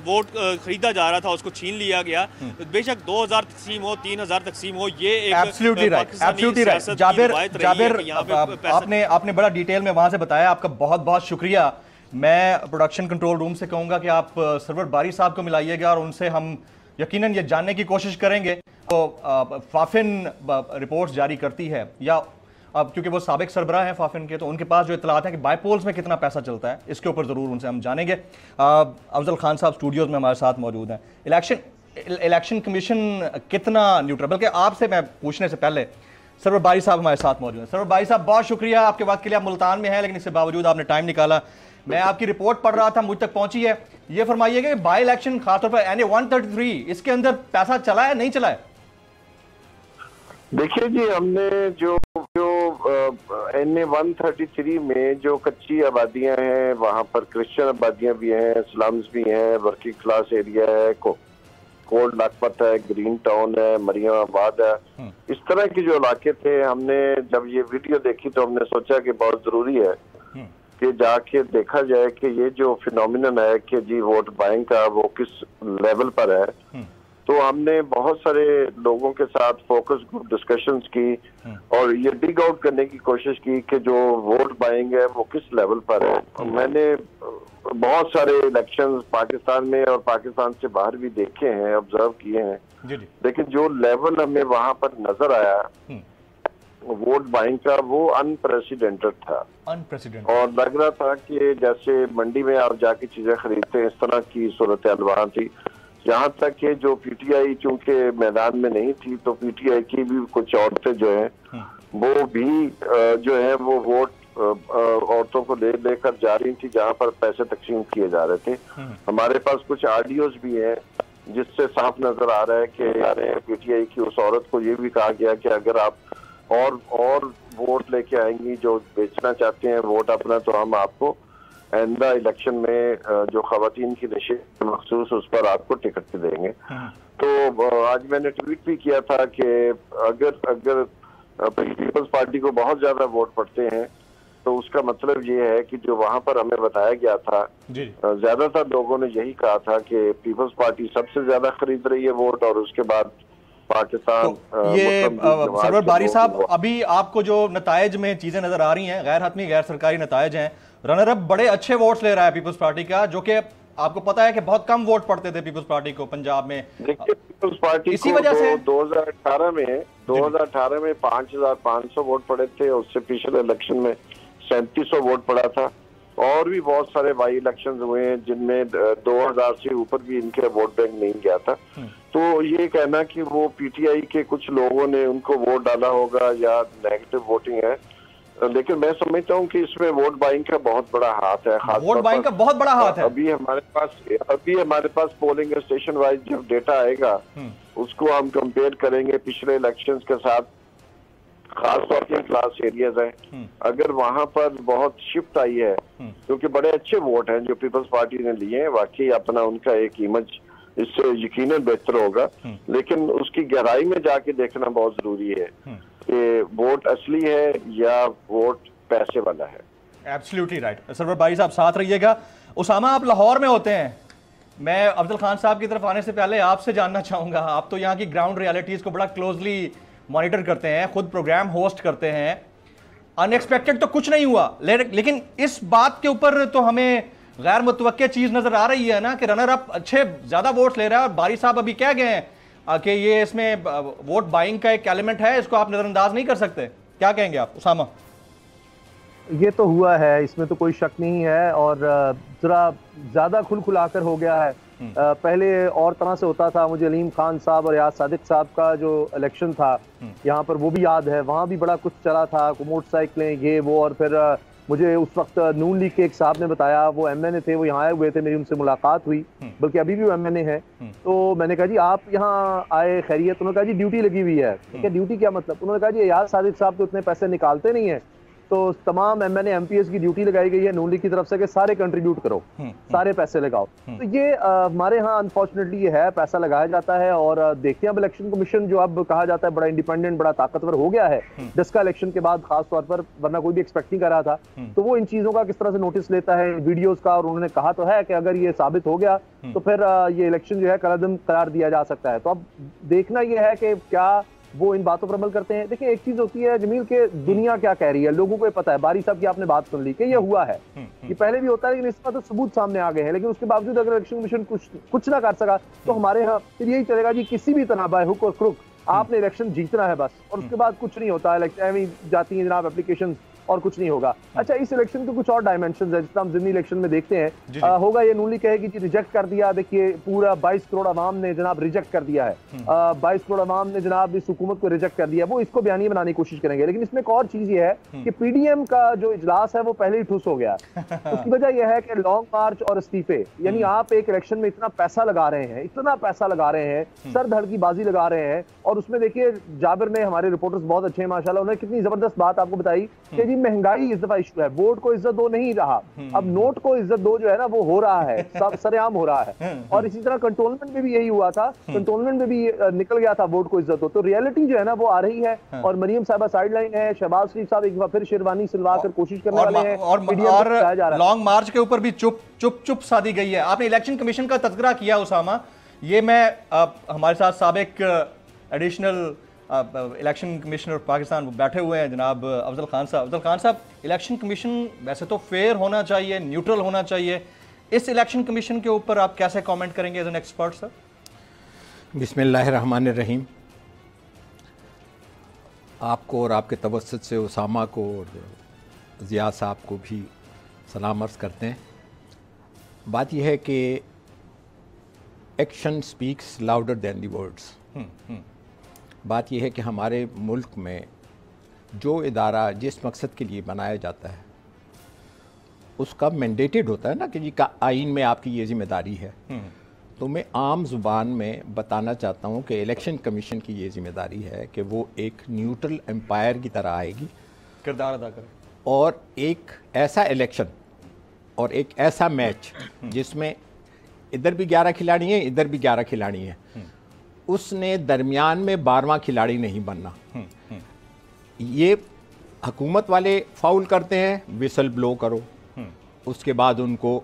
वोट खरीदा जा रहा था उसको छीन लिया गया। बेशक 2,000 तकसीम हो, 3,000 तकसीम हो, ये एक एब्सोल्युटली राइट। जाबिर, आपने बड़ा डिटेल में वहां से बताया, आपका बहुत बहुत शुक्रिया। मैं प्रोडक्शन कंट्रोल रूम से कहूंगा कि आप सरवर बारी साहब को मिलाइएगा और उनसे हम यकीनन ये जानने की कोशिश करेंगे तो फाफिन रिपोर्ट्स जारी करती है, या अब क्योंकि वो साबिक सरबराह हैं फाफिन के, तो उनके पास जो इतलात है कि बाईपोल्स में कितना पैसा चलता है, इसके ऊपर ज़रूर उनसे हम जानेंगे। अफजल खान साहब स्टूडियोज़ में हमारे साथ मौजूद हैं। इलेक्शन कमीशन कितना न्यूट्रल, बल्कि आपसे मैं पूछने से पहले सरवर बारी साहब हमारे साथ मौजूद हैं। सरवर बारी साहब, बहुत शुक्रिया आपके वक्त के लिए। आप मुल्तान में हैं लेकिन इसके बावजूद आपने टाइम निकाला। मैं आपकी रिपोर्ट पढ़ रहा था, मुझ तक पहुंची है। ये फरमाइएगा कि बाई इलेक्शन खासतौर पर NA 133 इसके अंदर पैसा चला है नहीं चला है? देखिए जी, हमने जो NA 133 में जो कच्ची आबादियां हैं, वहां पर क्रिश्चियन आबादियां भी हैं, स्लम्स भी हैं, वर्किंग क्लास एरिया है, कोल्ड लाखपत है, ग्रीन टाउन है, मरियम आबाद है, इस तरह के जो इलाके थे, हमने जब ये वीडियो देखी तो हमने सोचा कि बहुत जरूरी है कि जाके देखा जाए कि ये जो फिनोमिनन है कि जी वोट बाइंग का वो किस लेवल पर है। तो हमने बहुत सारे लोगों के साथ फोकस ग्रुप डिस्कशंस की और ये डिग आउट करने की कोशिश की कि जो वोट बाइंग है वो किस लेवल पर है। मैंने बहुत सारे इलेक्शंस पाकिस्तान में और पाकिस्तान से बाहर भी देखे हैं, ऑब्जर्व किए हैं, लेकिन जो लेवल हमें वहां पर नजर आया वोट बाइंग का वो अनप्रेसिडेंटेड था। और लग रहा था कि जैसे मंडी में आप जाके चीजें खरीदते हैं इस तरह की सूरत हाल वहां थी। यहाँ तक कि जो पीटीआई चूंकि मैदान में नहीं थी तो पीटीआई की भी कुछ औरतें जो हैं वो भी जो है वो वोट औरतों को लेकर जा रही थी जहाँ पर पैसे तकसीम किए जा रहे थे। हमारे पास कुछ ऑडियोज भी हैं जिससे साफ नजर आ रहा है कि पीटीआई की उस औरत को ये भी कहा गया कि अगर आप और वोट लेके आएंगी जो बेचना चाहते हैं वोट अपना, तो हम आपको आइंदा इलेक्शन में जो खवातीन की नशे मखसूस उस पर आपको टिकट देंगे। तो आज मैंने ट्वीट भी किया था कि अगर पीपल्स पार्टी को बहुत ज्यादा वोट पड़ते हैं तो उसका मतलब ये है कि जो वहां पर हमें बताया गया था ज्यादातर लोगों ने यही कहा था कि पीपल्स पार्टी सबसे ज्यादा खरीद रही है वोट और उसके बाद पाकिस्तान। तो ये सरवर बारी साहब, अभी आपको जो नतायज में चीजें नजर आ रही हैं गैर हतमी गैर सरकारी नतायज हैं, रनर अप बड़े अच्छे वोट्स ले रहा है पीपल्स पार्टी का, जो कि आपको पता है कि बहुत कम वोट पड़ते थे पीपल्स पार्टी को पंजाब में। देखिए पीपल्स पार्टी इसी वजह से 2018 में 5,500 वोट पड़े थे, उससे पिछले इलेक्शन में 3700 वोट पड़ा था और भी बहुत सारे बाई इलेक्शन हुए हैं जिनमें 2000 से ऊपर भी इनके वोट बैंक नहीं गया था। तो ये कहना कि वो पीटीआई के कुछ लोगों ने उनको वोट डाला होगा या नेगेटिव वोटिंग है, लेकिन मैं समझता हूँ कि इसमें वोट बाइंग का बहुत बड़ा हाथ है। वोट बाइंग का बहुत बड़ा हाथ है। अभी हमारे पास पोलिंग स्टेशन वाइज जब डेटा आएगा उसको हम कंपेयर करेंगे पिछले इलेक्शंस के साथ, खास तौर पर क्लास एरियाज हैं, अगर वहां पर बहुत शिफ्ट आई है क्योंकि बड़े अच्छे वोट हैं जो पीपल्स पार्टी ने लिए हैं, वाकई अपना उनका एक इमेज इससे यकीनन बेहतर होगा, लेकिन उसकी गहराई में जाके देखना बहुत जरूरी है कि वोट असली है या वोट पैसे वाला है। Absolutely right. सरवर बारी साहब साथ रहिएगा। उसामा, आप लाहौर में होते हैं, मैं अफजल खान साहब की तरफ आने से पहले आपसे जानना चाहूंगा, आप तो यहाँ की ग्राउंड रियलिटीज को बड़ा क्लोजली मॉनिटर करते हैं, खुद प्रोग्राम होस्ट करते हैं, अनएक्सपेक्टेड तो कुछ नहीं हुआ, लेकिन इस बात के ऊपर तो हमें गैर मुतवक्के चीज नजर आ रही है ना कि रनर अप अच्छे ज्यादा वोट्स ले रहा है और बारी साहब अभी कह गए हैं कि ये इसमें वोट बाइंग का एक एलिमेंट है, इसको आप नजरअंदाज नहीं कर सकते। क्या कहेंगे आप उसामा? ये तो हुआ है, इसमें तो कोई शक नहीं है और जरा ज्यादा खुलखुलाकर हो गया है। पहले और तरह से होता था। मुझे अलीम खान साहब और याद सादिक साहब का जो इलेक्शन था यहाँ पर वो भी याद है, वहाँ भी बड़ा कुछ चला था, मोटरसाइकिलें ये वो, और फिर मुझे उस वक्त नून लीग के एक साहब ने बताया, वो एमएनए थे, वो यहाँ आए हुए थे, मेरी उनसे मुलाकात हुई, बल्कि अभी भी वो एमएनए है। तो मैंने कहा जी आप यहाँ आए खैरियत? उन्होंने कहा जी ड्यूटी लगी हुई है। ठीक है, ड्यूटी क्या मतलब? उन्होंने कहा जी याद सादिक साहब तो इतने पैसे निकालते नहीं है, तो तमाम एमएनए एमपीएस की ड्यूटी लगाई गई है नून लीग की तरफ से कि सारे कंट्रीब्यूट करो, सारे पैसे लगाओ। तो ये हमारे यहाँ अनफॉर्चुनेटली ये है, पैसा लगाया जाता है और देखते हैं अब इलेक्शन कमीशन जो अब कहा जाता है बड़ा इंडिपेंडेंट बड़ा ताकतवर हो गया है 10 का इलेक्शन के बाद खास तौर पर, वरना कोई भी एक्सपेक्ट नहीं कर रहा था, तो वो इन चीजों का किस तरह से नोटिस लेता है वीडियोज का, और उन्होंने कहा तो है कि अगर ये साबित हो गया तो फिर ये इलेक्शन जो है कलअदम करार दिया जा सकता है। तो अब देखना यह है कि क्या वो इन बातों पर अमल करते हैं। देखिए एक चीज होती है जमील के दुनिया क्या कह रही है, लोगों को पता है, बारी साहब की आपने बात सुन ली कि ये हुआ है, ये पहले भी होता है, लेकिन इसका तो सबूत सामने आ गए हैं, लेकिन उसके बावजूद अगर इलेक्शन कमीशन कुछ ना कर सका तो हमारे यहाँ फिर यही चलेगा जी, किसी भी तरह बाय हुक और क्रुक आपने इलेक्शन जीतना है बस, और उसके बाद कुछ नहीं होता, इलेक्शन जाती है जनाब एप्लीकेशन और कुछ नहीं होगा। अच्छा, इस इलेक्शन के कुछ और डायमेंशन है जिस हम जिमनी इलेक्शन में देखते हैं होगा, ये नून लीग कहेगी जी रिजेक्ट कर दिया। देखिए पूरा 22 करोड़ आवाम ने जनाब रिजेक्ट कर दिया है, 22 करोड़ आवाम ने जनाब इस हुकूमत को रिजेक्ट कर दिया, वो इसको बयानी बनाने की कोशिश करेंगे। लेकिन इसमें एक और चीज ये है कि पीडीएम का जो इजलास है वो पहले ही ठुस हो गया। उसकी वजह यह है कि लॉन्ग मार्च और इस्तीफे, यानी आप एक इलेक्शन में इतना पैसा लगा रहे हैं, इतना पैसा लगा रहे हैं, सर धड़ की बाजी लगा रहे हैं, और उसमें देखिए जाबिर ने, हमारे रिपोर्टर्स बहुत अच्छे हैं माशाल्लाह, उन्होंने कितनी जबरदस्त बात आपको बताई कि जी महंगाई इस दफा इशू है, वोट को इज्जत दो नहीं रहा, अब नोट को इज्जत दो जो है ना वो हो रहा है, सब सरेआम हो रहा है। और इसी तरह कंटोनमेंट में भी यही हुआ था, कंटोनमेंट में भी निकल गया था वोट को इज्जत दो। तो रियलिटी जो है ना वो आ रही है। और मरियम साहबा साइडलाइन है, शहबाज शरीफ साहब एक बार फिर शेरवानी सिलवा कर कोशिश करने वाले हैं, और लॉन्ग मार्च के ऊपर भी चुप साधी गई है। आपने इलेक्शन कमीशन का तज़किरा किया उसामा, ये मैं हमारे साथ साबिक एडिशनल इलेक्शन कमिश्नर पाकिस्तान बैठे हुए हैं जनाब अफजल खान साहब। अफजल खान साहब, इलेक्शन कमीशन वैसे तो फेयर होना चाहिए, न्यूट्रल होना चाहिए, इस इलेक्शन कमीशन के ऊपर आप कैसे कमेंट करेंगे एज एन एक्सपर्ट सर? बिस्मिल्लाहिर्रहमानिर्रहीम। आपको और आपके तवस्सुत से उसामा को और ज़िया साहब को भी सलाम अर्ज़ करते हैं। बात यह है कि action speaks louder than the words. बात यह है कि हमारे मुल्क में जो इदारा जिस मकसद के लिए बनाया जाता है उसका मैंडेटेड होता है ना कि जी का आइन में आपकी ये जिम्मेदारी है। तो मैं आम ज़ुबान में बताना चाहता हूँ कि इलेक्शन कमीशन की ये जिम्मेदारी है कि वो एक न्यूट्रल एम्पायर की तरह आएगी, किरदार अदा करे, और एक ऐसा इलेक्शन और एक ऐसा मैच जिसमें इधर भी 11 खिलाड़ी हैं, इधर भी 11 खिलाड़ी हैं, उसने दरमियान में 12वां खिलाड़ी नहीं बनना। ये हुकूमत वाले फाउल करते हैं, विसल ब्लो करो, उसके बाद उनको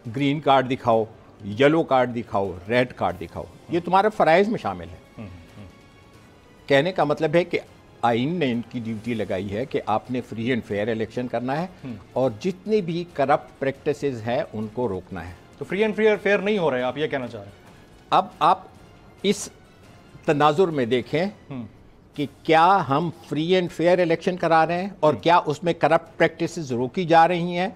ग्रीन कार्ड दिखाओ, येलो कार्ड दिखाओ, रेड कार्ड दिखाओ, ये तुम्हारे फ़राइज़ में शामिल है। कहने का मतलब है कि आइन ने इनकी ड्यूटी लगाई है कि आपने फ्री एंड फेयर इलेक्शन करना है और जितनी भी करप्ट प्रैक्टिसेस हैं उनको रोकना है। तो फ्री एंड फेयर नहीं हो रहे हैं, आप ये कहना चाह रहे हैं? अब आप इस तनाजुर में देखें कि क्या हम फ्री एंड फेयर इलेक्शन करा रहे हैं और क्या उसमें करप्ट प्रैक्टिसेस रोकी जा रही हैं,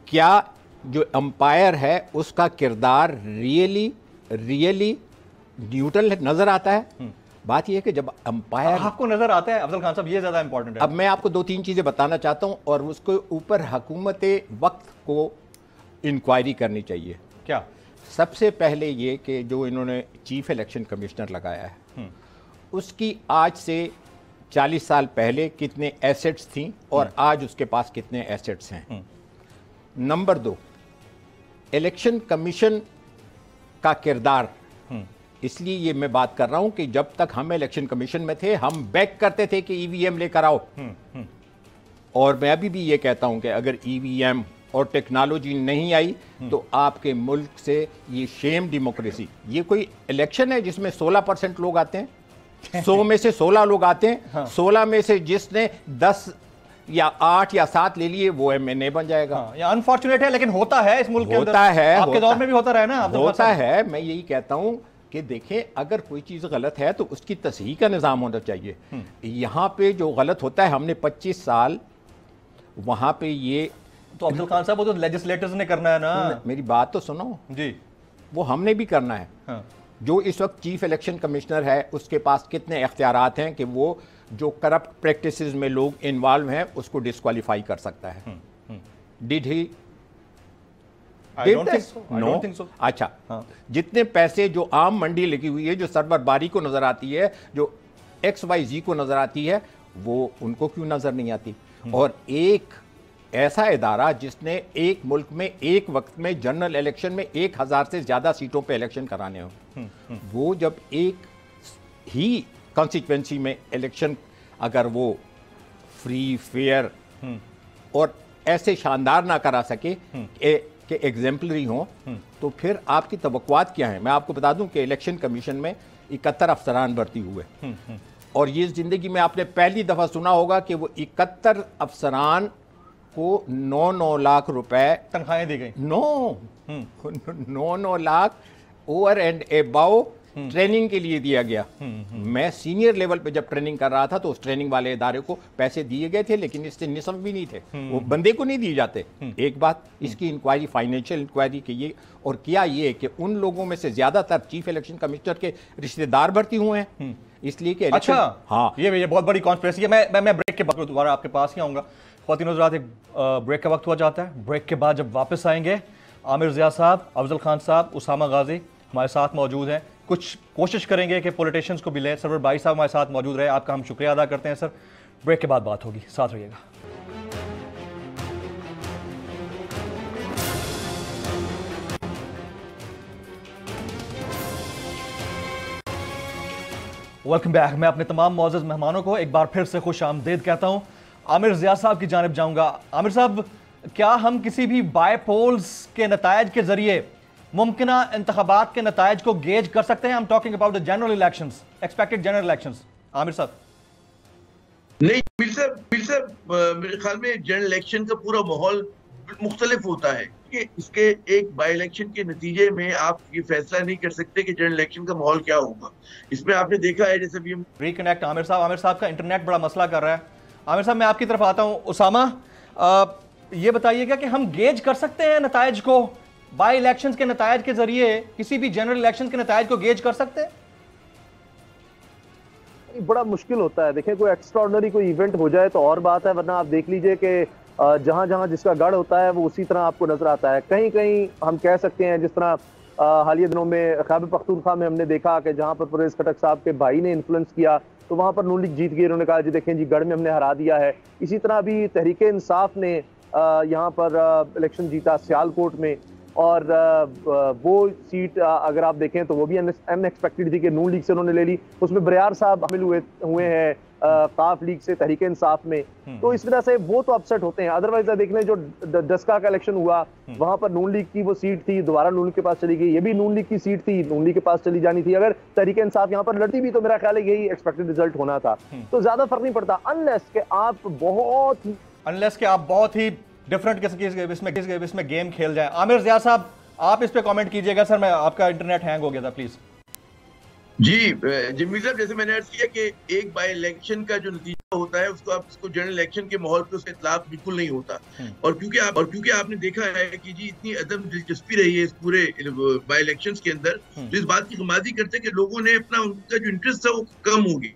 क्या जो अंपायर है उसका किरदार रियली न्यूट्रल नजर आता है। बात यह है कि जब अंपायर आपको नजर आता है अफजल खान साहब, ये ज्यादा इंपॉर्टेंट है। अब मैं आपको 2-3 चीजें बताना चाहता हूं और उसके ऊपर हुकूमत वक्त को इंक्वायरी करनी चाहिए। क्या? सबसे पहले ये कि जो इन्होंने चीफ इलेक्शन कमिश्नर लगाया है उसकी आज से 40 साल पहले कितने एसेट्स थी और आज उसके पास कितने एसेट्स हैं। नंबर 2, इलेक्शन कमीशन का किरदार, इसलिए ये मैं बात कर रहा हूं कि जब तक हम इलेक्शन कमीशन में थे हम बैक करते थे कि ईवीएम लेकर आओ, और मैं अभी भी ये कहता हूं कि अगर ईवीएम और टेक्नोलॉजी नहीं आई तो आपके मुल्क से ये शेम डेमोक्रेसी, ये कोई इलेक्शन है जिसमें 16% लोग आते हैं, 100 में से 16 लोग आते हैं, 16 में से जिसने 10 या 8 या 7 ले लिए वो एमएनए बन जाएगा। ये अनफॉर्चुनेट है लेकिन होता है इस मुल्क के अंदर, होता है, आपके दौर में भी होता रहा है ना? होता है। मैं यही कहता हूं कि देखें, अगर कोई चीज़ गलत है तो उसकी तस्हीह का निज़ाम होना चाहिए। यहाँ पे जो गलत होता है, हमने 25 साल वहाँ पे ये, तो अब्दुल खान साहब वो तो लेजिस्लेटर्स ने करना है ना। मेरी बात तो सुनो जी, वो हमने भी करना है। हाँ। जो इस वक्त चीफ इलेक्शन कमिश्नर है उसके पास कितने इख्तियारात हैं कि वो जो करप्ट प्रैक्टिसेस में लोग इन्वॉल्व हैं उसको डिस्क्वालीफाई कर सकता है। Did he? I don't think so. अच्छा, हाँ। जितने पैसे जो आम मंडी लगी हुई है, जो सरवर बारी को नजर आती है, जो XYZ को नजर आती है, वो उनको क्यों नजर नहीं आती? और एक ऐसा इदारा जिसने एक मुल्क में एक वक्त में जनरल इलेक्शन में 1000 से ज्यादा सीटों पे इलेक्शन कराने हो, वो जब एक ही कॉन्स्टिट्यूएंसी में इलेक्शन अगर वो फ्री फेयर और ऐसे शानदार ना करा सके कि एग्जेम्पलरी हो, तो फिर आपकी तवक्कुआत क्या है? मैं आपको बता दूं कि इलेक्शन कमीशन में 71 अफसरान भर्ती हुए, और ये जिंदगी में आपने पहली दफा सुना होगा कि वो 71 अफसरान को 9 लाख रुपए तनख्वाहें दी गई। 9 lakh over and above training के लिए दिया गया। मैं सीनियर लेवल पे जब ट्रेनिंग कर रहा था तो उस ट्रेनिंग वाले इदारे को पैसे दिए गए थे, लेकिन इससे निस्फ भी नहीं थे, वो बंदे को नहीं दिए जाते। एक बात, इसकी इंक्वायरी फाइनेंशियल इंक्वायरी की ये, और किया ये कि उन लोगों में से ज्यादातर चीफ इलेक्शन कमिश्नर के रिश्तेदार भर्ती हुए हैं, इसलिए कि अच्छा, हाँ, ये बहुत बड़ी कॉन्स्पिरेसी है। मैं ब्रेक के बाद दोबारा आपके पास ही आऊंगा। ख्वातीन हज़रात, एक ब्रेक का वक्त हुआ जाता है। ब्रेक के बाद जब वापस आएंगे, आमिर ज़िया साहब, अफजल खान साहब, उसामा गाजी हमारे साथ मौजूद हैं। कुछ कोशिश करेंगे कि पॉलिटिशियंस को भी लें। सरवर भाई साहब हमारे साथ मौजूद रहे, आपका हम शुक्रिया अदा करते हैं सर। ब्रेक के बाद बात होगी, साथ रहिएगा। Welcome back. मैं अपने तमाम मौजूद मेहमानों को एक बार फिर से खुश आमदीद कहता हूं। आमिर ज़िया साहब की जानिब जाऊंगा। आमिर साहब, क्या हम किसी भी बाय पोल्स के नतायज के जरिए मुमकिना इंतखाबात के नतायज को गेज कर सकते हैं? आई am talking about the general elections, expected general elections. Aamir साहब। नहीं पीर साहब, मेरे ख्याल में जनरल इलेक्शन का पूरा माहौल मुख्तलिफ होता है कि इसके एक बाई इलेक्शन के नतीजे में आप ये फैसला नहीं कर सकते कि जनरल इलेक्शन का माहौल क्या होगा। इसमें आपने देखा है जैसे भी हम रिकनेक्ट आमिर साहब का इंटरनेट बड़ा मसला कर रहा है। आमिर साहब मैं आपकी तरफ आता हूं। उसामा, ये बताइएगा कि हम गेज कर सकते हैं नतायज को, बाई इलेक्शंस के नतायज के जरिए किसी भी जनरल इलेक्शन के नतायज को गेज कर सकते हैं? बड़ा मुश्किल होता है। देखें, कोई एक्स्ट्राऑर्डिनरी कोई इवेंट हो जाए तो और बात है, वरना आप देख लीजिए कि जहां जहां जिसका गढ़ होता है वो उसी तरह आपको नजर आता है। कहीं कहीं हम कह सकते हैं, जिस तरह हालिया दिनों में खैबर पख्तूनख्वा में हमने देखा कि जहां पर परवेज खटक साहब के भाई ने इन्फ्लुएंस किया तो वहां पर नून लीग जीत गई। उन्होंने कहा जी देखें जी, गढ़ में हमने हरा दिया है। इसी तरह भी तहरीक इंसाफ ने यहाँ पर इलेक्शन जीता सियालकोट में, और वो सीट अगर आप देखें तो वो भी अनएक्सपेक्टेड थी कि नून लीग से उन्होंने ले ली। उसमें बरियार साहब शामिल हुए हैं काफ लीग से तहरीक इंसाफ में। तो इस वजह से वो तो अपसेट होते हैं। अदरवाइज देख लें, जो डस्का का इलेक्शन हुआ वहां पर नून लीग की वो सीट थी, दोबारा नून लीग के पास चली गई। ये भी नून लीग की सीट थी, नून लीग के पास चली जानी थी। अगर तहरीक इंसाफ यहाँ पर लड़ती भी तो मेरा ख्याल है यही एक्सपेक्टेड रिजल्ट होना था। तो ज्यादा फर्क नहीं पड़ता अनलेस के आप बहुत ही डिफरेंट इसमें गेम खेल जाए। आमिर ज़िया साहब, आप इस पे कमेंट कीजिएगा। सर मैं आपका इंटरनेट हैंग हो गया था, प्लीज। जी जिम्मी साहब, जैसे मैंने अर्ज किया कि एक बाई इलेक्शन का जो नतीजा होता है उसको जनरल इलेक्शन के माहौल पे उसका इतलाक बिल्कुल नहीं होता। और क्योंकि आपने देखा है कि जी इतनी अदम दिलचस्पी रही है इस पूरे बाई इलेक्शन के अंदर, तो इस बात की खमादी करते हैं कि लोगों ने अपना उनका जो इंटरेस्ट था वो कम हो गई।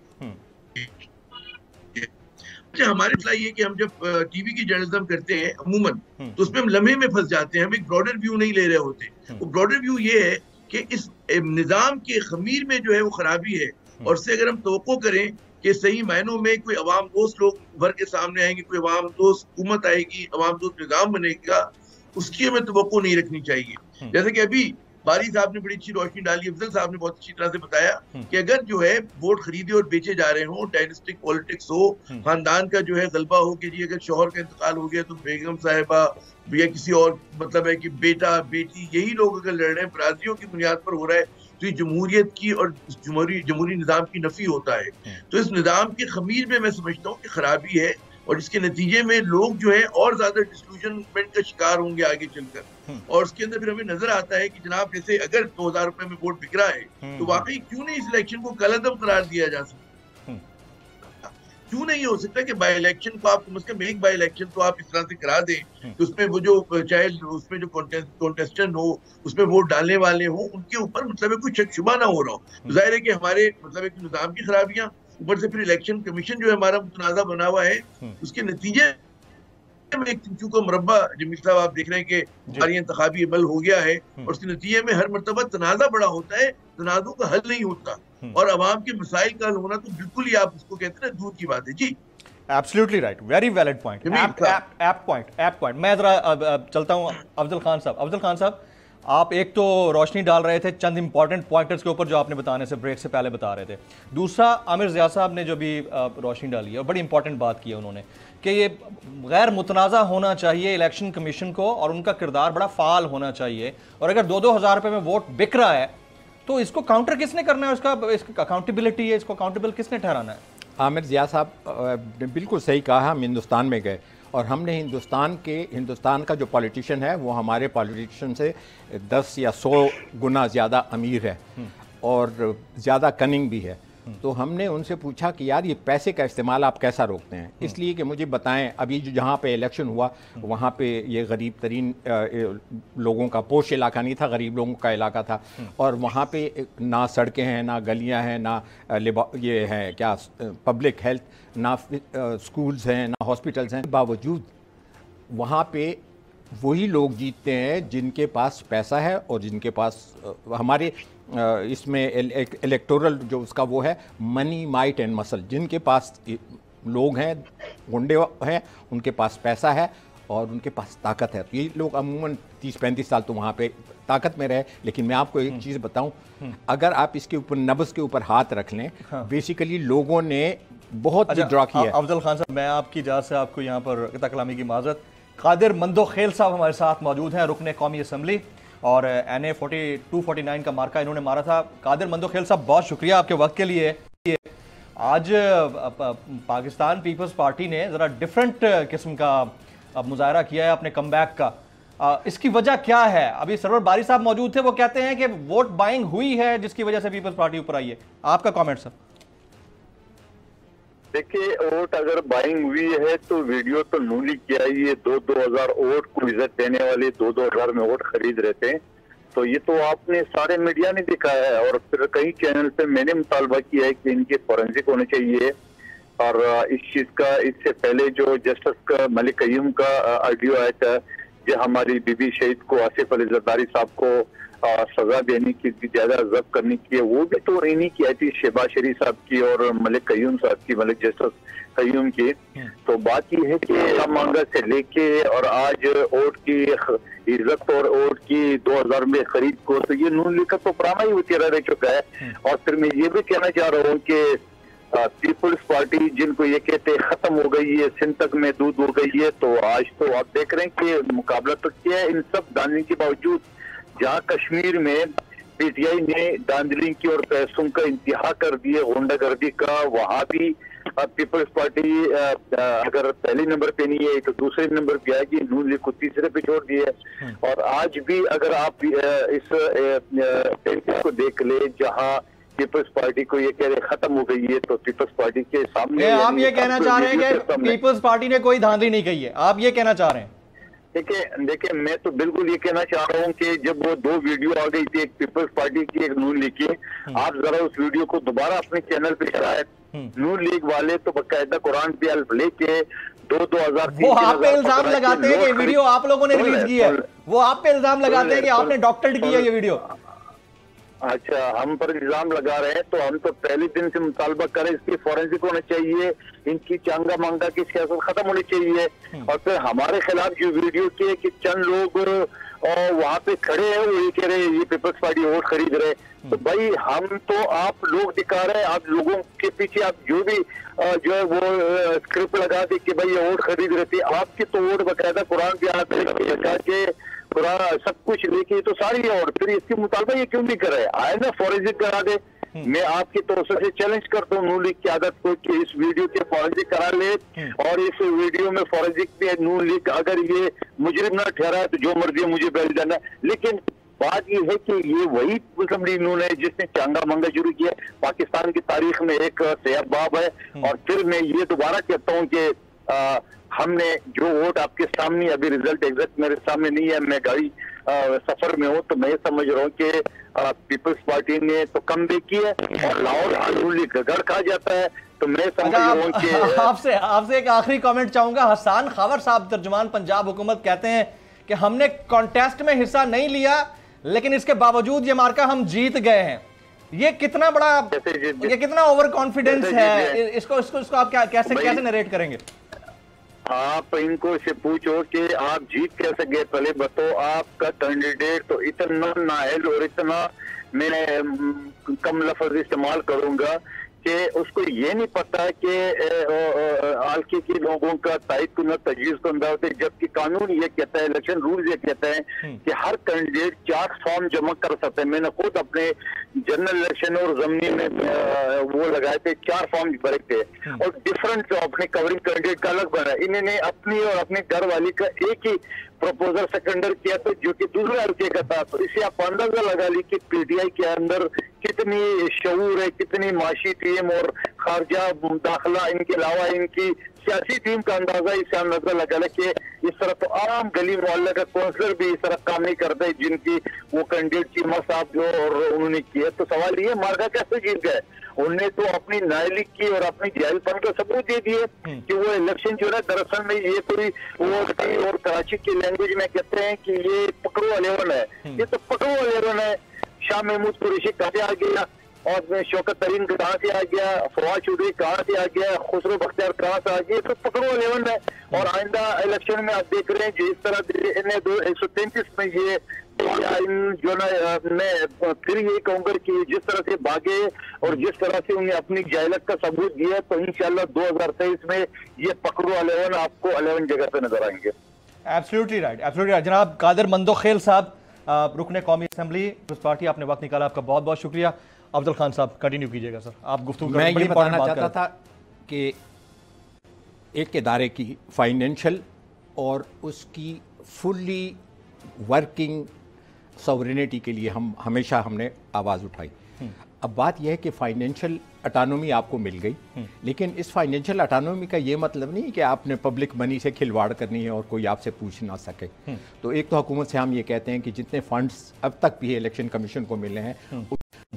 हमारे मसला ये कि हम जब टीवी की जर्नलिज्म करते हैं अमूमन, तो उसमें हम लम्हे में फंस जाते हैं, हम एक ब्रॉडर व्यू नहीं ले रहे होते। वो ब्रॉडर व्यू ये है कि इस निजाम के खमीर में जो है वो खराबी है, और उससे अगर हम तवक्को करें कि सही मायनों में कोई अवाम दोस्त लोग उभर के सामने आएंगे, कोई अवाम दोस्त हुकूमत आएगी, अवाम दोस्त निजाम बनेगा, उसकी हमें तवक्को नहीं रखनी चाहिए। जैसे कि अभी बारी साहब ने बड़ी अच्छी रोशनी डाली, अफजल साहब ने बहुत अच्छी तरह से बताया कि अगर जो है वोट खरीदे और बेचे जा रहे हो, डायनेस्टिक पॉलिटिक्स हो, खानदान का जो है गलबा हो कि जी अगर शौहर का इंतकाल हो गया तो बेगम साहिबा या किसी और मतलब है कि बेटा बेटी यही लोग अगर लड़ रहे हैं, बरादरियों की बुनियाद पर हो रहा है, तो ये जमहूरियत की और जमहूरी निज़ाम की नफी होता है। तो इस निज़ाम के खमीर में मैं समझता हूँ कि खराबी है, और इसके नतीजे में लोग जो है और ज्यादा डिसल्यूजनमेंट का शिकार होंगे आगे चलकर। और उसके अंदर फिर हमें नजर आता है कि जनाब जैसे अगर 2000 रुपए में वोट बिक रहा है तो वाकई क्यों नहीं इस इलेक्शन को कलअदब करार दिया जा सकता? क्यों नहीं हो सकता कि बाई इलेक्शन को आप कम से कम एक बाई इलेक्शन तो आप इस तरह से करा दें कि उसमें वो जो चाहे उसमें जो कॉन्टेस्टेंट हो, उसमें वोट डालने वाले हो, उनके ऊपर मतलब कोई शक शुबा ना हो रहा हो। जाहिर है कि हमारे मतलब एक निजाम की खराबियां, ऊपर से फिर इलेक्शन कमीशन जो है हमारा मुतनाज़ा बना हुआ है, उसके नतीजे में एक चूंकि मुरब्बा जमील साहब आप देख रहे हैं कि हमारी इंतखाबी अमल हो गया है, और उसके नतीजे में हर मरतबा तनाज़ा बड़ा होता है, तनाज़ों का हल नहीं होता, और अवाम के मसाइल का हल होना तो बिल्कुल ही आप उसको कहते हैं दूर की बात है। जी absolutely right, very valid point, apt point. मैं जरा चलता हूँ अफजल खान साहब, आप एक तो रोशनी डाल रहे थे चंद इंपॉर्टेंट पॉइंटर्स के ऊपर जो आपने बताने से ब्रेक से पहले बता रहे थे। दूसरा, आमिर ज़िया साहब ने जो भी रोशनी डाली है और बड़ी इंपॉर्टेंट बात की है उन्होंने कि ये गैर मुतनाज़ा होना चाहिए इलेक्शन कमीशन को, और उनका किरदार बड़ा फ़ाल होना चाहिए। और अगर 2-2 हज़ार रुपये में वोट बिक रहा है तो इसको काउंटर किसने करना है? इसका अकाउंटेबिलिटी है, इसको अकाउंटेबल किसने ठहराना है? आमिर ज़िया साहब बिल्कुल सही कहा। हम हिंदुस्तान में गए और हमने हिंदुस्तान का जो पॉलिटिशियन है वो हमारे पॉलिटिशियन से 10 या 100 गुना ज़्यादा अमीर है और ज़्यादा कनिंग भी है। तो हमने उनसे पूछा कि यार ये पैसे का इस्तेमाल आप कैसा रोकते हैं, इसलिए कि मुझे बताएं अभी जो जहाँ पे इलेक्शन हुआ वहाँ पे ये गरीब तरीन लोगों का पोश इलाका नहीं था, गरीब लोगों का इलाका था, और वहाँ पे ना सड़कें हैं, ना गलियाँ हैं, ना ये हैं क्या पब्लिक हेल्थ, ना स्कूल्स हैं, ना हॉस्पिटल्स हैं। बावजूद वहाँ पे वही लोग जीतते हैं जिनके पास पैसा है और जिनके पास हमारे इसमें इलेक्टोरल जो उसका वो है मनी माइट एंड मसल, जिनके पास लोग हैं, गुंडे हैं, उनके पास पैसा है और उनके पास ताकत है। तो ये लोग अमूमन 30-35 साल तो वहाँ पे ताकत में रहे। लेकिन मैं आपको एक चीज़ बताऊं, अगर आप इसके ऊपर नब्ज़ के ऊपर हाथ रख लें, बेसिकली लोगों ने बहुत विड्रॉ किया है। अफजल खान साहब, मैं आपकी इजाज़त से आपको यहाँ पर किता कलामी की माजरत। कादिर मंदोखेल साहब हमारे साथ मौजूद हैं, रुकने कौमी असम्बली, और NA 4249 का मार्का इन्होंने मारा था। कादिर मंदोखेल साहब, बहुत शुक्रिया आपके वक्त के लिए। आज पाकिस्तान पीपल्स पार्टी ने ज़रा डिफरेंट किस्म का मुजाहरा किया है अपने कमबैक का। इसकी वजह क्या है? अभी सरवर बारी साहब मौजूद थे, वो कहते हैं कि वोट बाइंग हुई है जिसकी वजह से पीपल्स पार्टी ऊपर आई है। आपका कमेंट सर? देखिए, वोट अगर बाइंग हुई है तो वीडियो तो नून लीग की आई है। 2-2 हज़ार वोट को इज्जत देने वाले 2-2 हज़ार में वोट खरीद रहे थे, तो ये तो आपने सारे मीडिया ने दिखाया है। और फिर कई चैनल पे मैंने मुतालबा किया है कि इनके फॉरेंसिक होने चाहिए। और इस चीज का, इससे पहले जो जस्टिस का मलिक कयूम का ऑडियो आया था, जो हमारी बीबी शहीद को आसिफ अली जरदारी साहब को सजा देने की, ज्यादा जब्त करने की है, वो भी तो इन्हीं की आई थी, शहबाज शरीफ साहब की और मलिक कयूम साहब की, मलिक जस्टिस कयूम की। तो बात ये है कि मांगा से लेके और आज वोट की इज्जत और वोट की 2000 में खरीद को, तो ये नून लीग का तो पुराना ही उतेरा रह चुका है। और फिर मैं ये भी कहना चाह रहा हूँ कि पीपल्स पार्टी जिनको ये कहते हैं खत्म हो गई है, सिंध तक में दूध हो गई है, तो आज तो आप देख रहे हैं कि मुकाबला तो किया है। इन सब दानवी के बावजूद जहाँ कश्मीर में PTI ने दांधली की और पैसों का इंतहा कर दिए, गुंडागर्दी का, वहाँ भी पीपल्स पार्टी अगर पहले नंबर पे नहीं है तो दूसरे नंबर पे आएगी। नून लीग को तीसरे पे छोड़ दिया। और आज भी अगर आप इस को देख ले, जहाँ पीपल्स पार्टी को ये कह रहे खत्म हो गई है, तो पीपल्स पार्टी के सामने आप ये कहना चाह रहे हैं कि पीपल्स पार्टी ने कोई धांधली नहीं की है, आप ये कहना चाह रहे हैं? देखिए मैं तो बिल्कुल ये कहना चाह रहा हूँ कि जब वो 2 वीडियो आ गई थी, एक पीपल्स पार्टी की, एक नून लीग की, आप जरा उस वीडियो को दोबारा अपने चैनल पे चलाए। नून लीग वाले तो बाकायदा कुरान पे अल्फ लेके 2-2 हज़ार, वो आप पे इल्जाम लगाते हैं कि वीडियो आप लोगों ने रिलीज की है। वो आप पे इल्जाम लगाते हैं कि आपने डॉक्टरेट की है ये वीडियो। अच्छा, हम पर इल्जाम लगा रहे हैं, तो हम तो पहले दिन से मुतालबा करें इसकी फॉरेंसिक होना चाहिए, इनकी चांगा मांगा की सियासत खत्म होनी चाहिए। और फिर हमारे खिलाफ जो वीडियो किए कि चंद लोग वहाँ पे खड़े हैं, वो ये कह रहे हैं ये पीपल्स पार्टी वोट खरीद रहे। तो भाई हम तो आप लोग दिखा रहे हैं, आप लोगों के पीछे आप जो भी जो है वो स्क्रिप्ट लगा दी कि भाई ये वोट खरीद रहे थे, आपकी तो वोट बकायदा कुरान पे आते लगा के पूरा सब कुछ लेके तो सारी है। और फिर इसकी मुतालबा ये क्यों नहीं कर रहे? आए ना फॉरेंसिक करा दे। मैं आपकी तरफ से चैलेंज करता हूँ नून लीग की आदत को कि इस वीडियो के फॉरेंसिक करा ले, और इस वीडियो में फॉरेंसिक पे नून लीग अगर ये मुजरिम ना ठहरा है तो जो मर्जी मुझे बेल देना। लेकिन बात ये है कि ये वही मुस्लिम लीग नून है जिसने चांगा मंगा शुरू किया। पाकिस्तान की तारीख में एक सयाब बाब है। और फिर मैं ये दोबारा कहता हूँ कि हमने जो वोट आपके सामने, अभी रिजल्ट एग्जैक्ट मेरे सामने नहीं है, मैं गाड़ी सफर में हूँ, तो मैं समझ रहा हूँ कि पीपल्स पार्टी ने तो कम भी किया और लाहौर गढ़ कहा जाता है। तो मैं समझ रहा हूँ कि आपसे एक आखिरी कमेंट चाहूंगा। हसन खावर साहब, तर्जुमान पंजाब हुकूमत, कहते हैं कि हमने कॉन्टेस्ट में हिस्सा नहीं लिया, लेकिन इसके बावजूद ये मार्का हम जीत गए हैं। ये कितना बड़ा, ये कितना ओवर कॉन्फिडेंस है? इसको आप कैसे नरेट करेंगे? आप इनको से पूछो कि आप जीत कैसे गए, पहले बताओ। आपका कैंडिडेट तो इतना नाअहल और इतना, मैं कम लफ्ज इस्तेमाल करूंगा कि उसको ये नहीं पता कि हल्के के लोगों का दायित्व न तजवीज़ को अंदाज है, जबकि कानून ये कहता है, इलेक्शन रूल ये कहता है कि हर कैंडिडेट 4 फॉर्म जमा कर सकते हैं। मैंने खुद अपने जनरल इलेक्शन और जमनी में वो लगाए थे, 4 फॉर्म भरे थे और डिफरेंट अपने कवरिंग कैंडिडेट का अलग बना। इन्होंने अपनी और अपने घर वाली का एक ही प्रपोजल सेकेंडर किया था जो कि दूसरे हल्के का था। तो इससे आप अंदाजा लगा ली कि PTI के अंदर कितनी शऊर है, कितनी माशी टीम और खारजा दाखिला, इनके अलावा इनकी सियासी टीम का अंदाजा इससे अंदाजा लगा ले कि इस तरह तो आम गली मोहल्ले का काउंसलर भी इस तरह काम नहीं करते जिनकी वो कैंडिडेट चीमा साहब जो और उन्होंने किया। तो सवाल ये, मार्का कैसे जीत गए? उन्होंने तो अपनी नाइलिक की और अपनी जाहिलपन का सबूत दे दिए कि वो इलेक्शन जो है दरअसल में ये कोई वो और कराची की लैंग्वेज में कहते हैं कि ये पकड़ो 11 है। ये तो पकड़ो 11 है। शाह महमूद कुरैशी कहाँ आ गया? और शौकत तरीन कहाँ से आ गया, फवाद चौधरी कहाँ से आ गया, खुसरो बख्तियार कहाँ से आ गया, तो पकड़ो 11 है। और आइंदा इलेक्शन में आप देख रहे हैं जिस तरह इन्हें 133 में ये जो ना मैं फिर ये कहूँगा कि जिस तरह से भागे और जिस तरह से उन्हें अपनी जायलत का सबूत दिया, तो इंशाल्लाह 2023 में ये पकड़ो 11 आपको 11 जगह पे नजर आएंगे। Absolutely right, absolutely right. जनाब कादिर मंदोखेल साहब, रुकने कौमी असेंबली पीपल्स पार्टी, आपने वक्त निकाला, आपका बहुत बहुत शुक्रिया। अफजल खान साहब कंटिन्यू कीजिएगा सर, आप गुफ्तगू मैं ये बताना चाहता था कि एक इदारे की फाइनेंशियल और उसकी फुल्ली वर्किंग सॉवरेनिटी के लिए हमेशा हमने आवाज़ उठाई। अब बात यह है कि फाइनेंशियल अटानोमी आपको मिल गई, लेकिन इस फाइनेंशियल अटानोमी का ये मतलब नहीं कि आपने पब्लिक मनी से खिलवाड़ करनी है और कोई आपसे पूछ ना सके। तो एक तो हुकूमत से हम ये कहते हैं कि जितने फंड्स अब तक भी इलेक्शन कमीशन को मिले हैं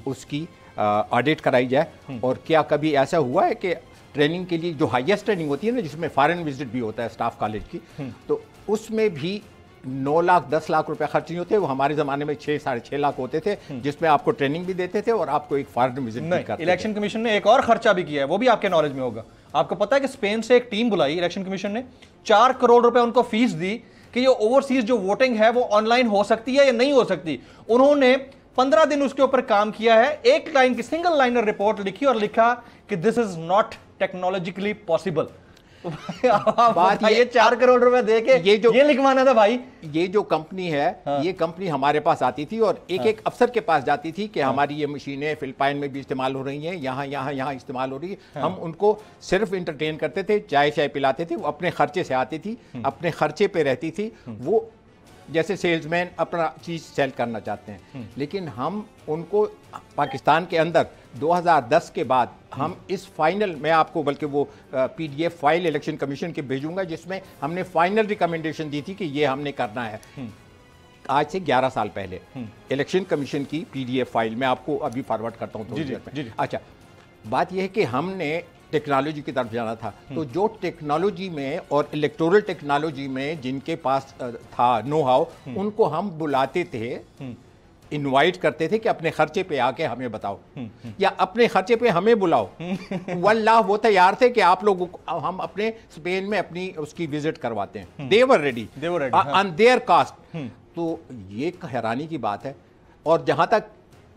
उसकी ऑडिट कराई जाए। और क्या कभी ऐसा हुआ है कि ट्रेनिंग के लिए जो हाईएस्ट ट्रेनिंग होती है ना, जिसमें फॉरेन विजिट भी होता है स्टाफ कॉलेज की, तो उसमें भी 9 लाख 10 लाख रुपए खर्च नहीं होते। वो हमारे जमाने में 6 साढ़े 6 लाख होते थे, जिसमें आपको ट्रेनिंग भी देते थे और आपको एक फॉरेन विजिट भी करते थे। इलेक्शन कमीशन ने एक और खर्चा भी किया है, वो भी आपके नॉलेज में होगा। आपको पता है कि स्पेन से एक टीम बुलाई इलेक्शन कमीशन ने, 4 करोड़ रुपए उनको फीस दी कि ये ओवरसीज जो वोटिंग है वो ऑनलाइन हो सकती है या नहीं हो सकती। उन्होंने 15 दिन उसके ऊपर काम किया है, एक लाइन की सिंगल लाइनर रिपोर्ट लिखी और लिखा कि this is not technologically possible. बात ये 4 करोड़ रुपए दे के ये लिखवाना था भाई। ये जो कंपनी है, हाँ। ये कंपनी हमारे पास आती थी और एक अफसर के पास जाती थी कि हमारी ये मशीनें फिलिपाइन में भी इस्तेमाल हो रही हैं, यहाँ इस्तेमाल हो रही है। हाँ। हम उनको सिर्फ इंटरटेन करते थे, चाय पिलाते थे, वो अपने खर्चे से आती थी, अपने खर्चे पे रहती थी। वो जैसे सेल्समैन अपना चीज़ सेल करना चाहते हैं, लेकिन हम उनको पाकिस्तान के अंदर 2010 के बाद हम इस फाइनल, मैं आपको बल्कि वो PDF फाइल इलेक्शन कमीशन के भेजूंगा जिसमें हमने फाइनल रिकमेंडेशन दी थी कि ये हमने करना है। आज से 11 साल पहले इलेक्शन कमीशन की PDF फाइल मैं आपको अभी फॉरवर्ड करता हूँ। अच्छा, बात यह है कि हमने टेक्नोलॉजी की तरफ जाना था, तो जो टेक्नोलॉजी में और इलेक्टोरल टेक्नोलॉजी में जिनके पास था नो हाउ, उनको हम बुलाते थे, इनवाइट करते थे कि अपने खर्चे पे आके हमें बताओ या अपने खर्चे पे हमें बुलाओ। वल्लाह वो तैयार थे कि आप लोगों को हम अपने स्पेन में अपनी उसकी विजिट करवाते हैं। They were ready on their cost. तो ये हैरानी की बात है। और जहां तक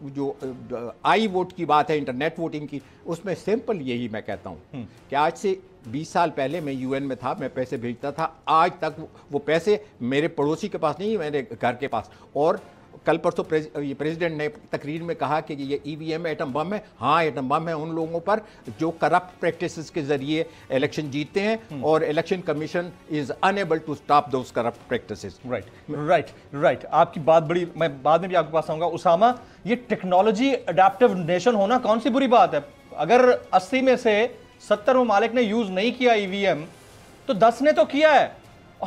जो आई वोट की बात है, इंटरनेट वोटिंग की, उसमें सिंपल यही मैं कहता हूं कि आज से 20 साल पहले मैं UN में था, मैं पैसे भेजता था, आज तक वो पैसे मेरे पड़ोसी के पास नहीं, मेरे घर के पास। और कल परसों प्रेसिडेंट ने तकरीर में कहा कि ये EVM एटम बम है। हाँ, एटम बम है उन लोगों पर जो करप्ट प्रैक्टिसेस के जरिए इलेक्शन जीतते हैं, और election commission is unable to stop those corrupt practices. Right. आपकी बात बड़ी, मैं बाद में भी आपके पास आऊंगा। उसामा, ये टेक्नोलॉजी अडेप्टिव नेशन होना कौन सी बुरी बात है? अगर 80 में से 70 ममालिक ने यूज नहीं किया EVM, तो 10 ने तो किया है।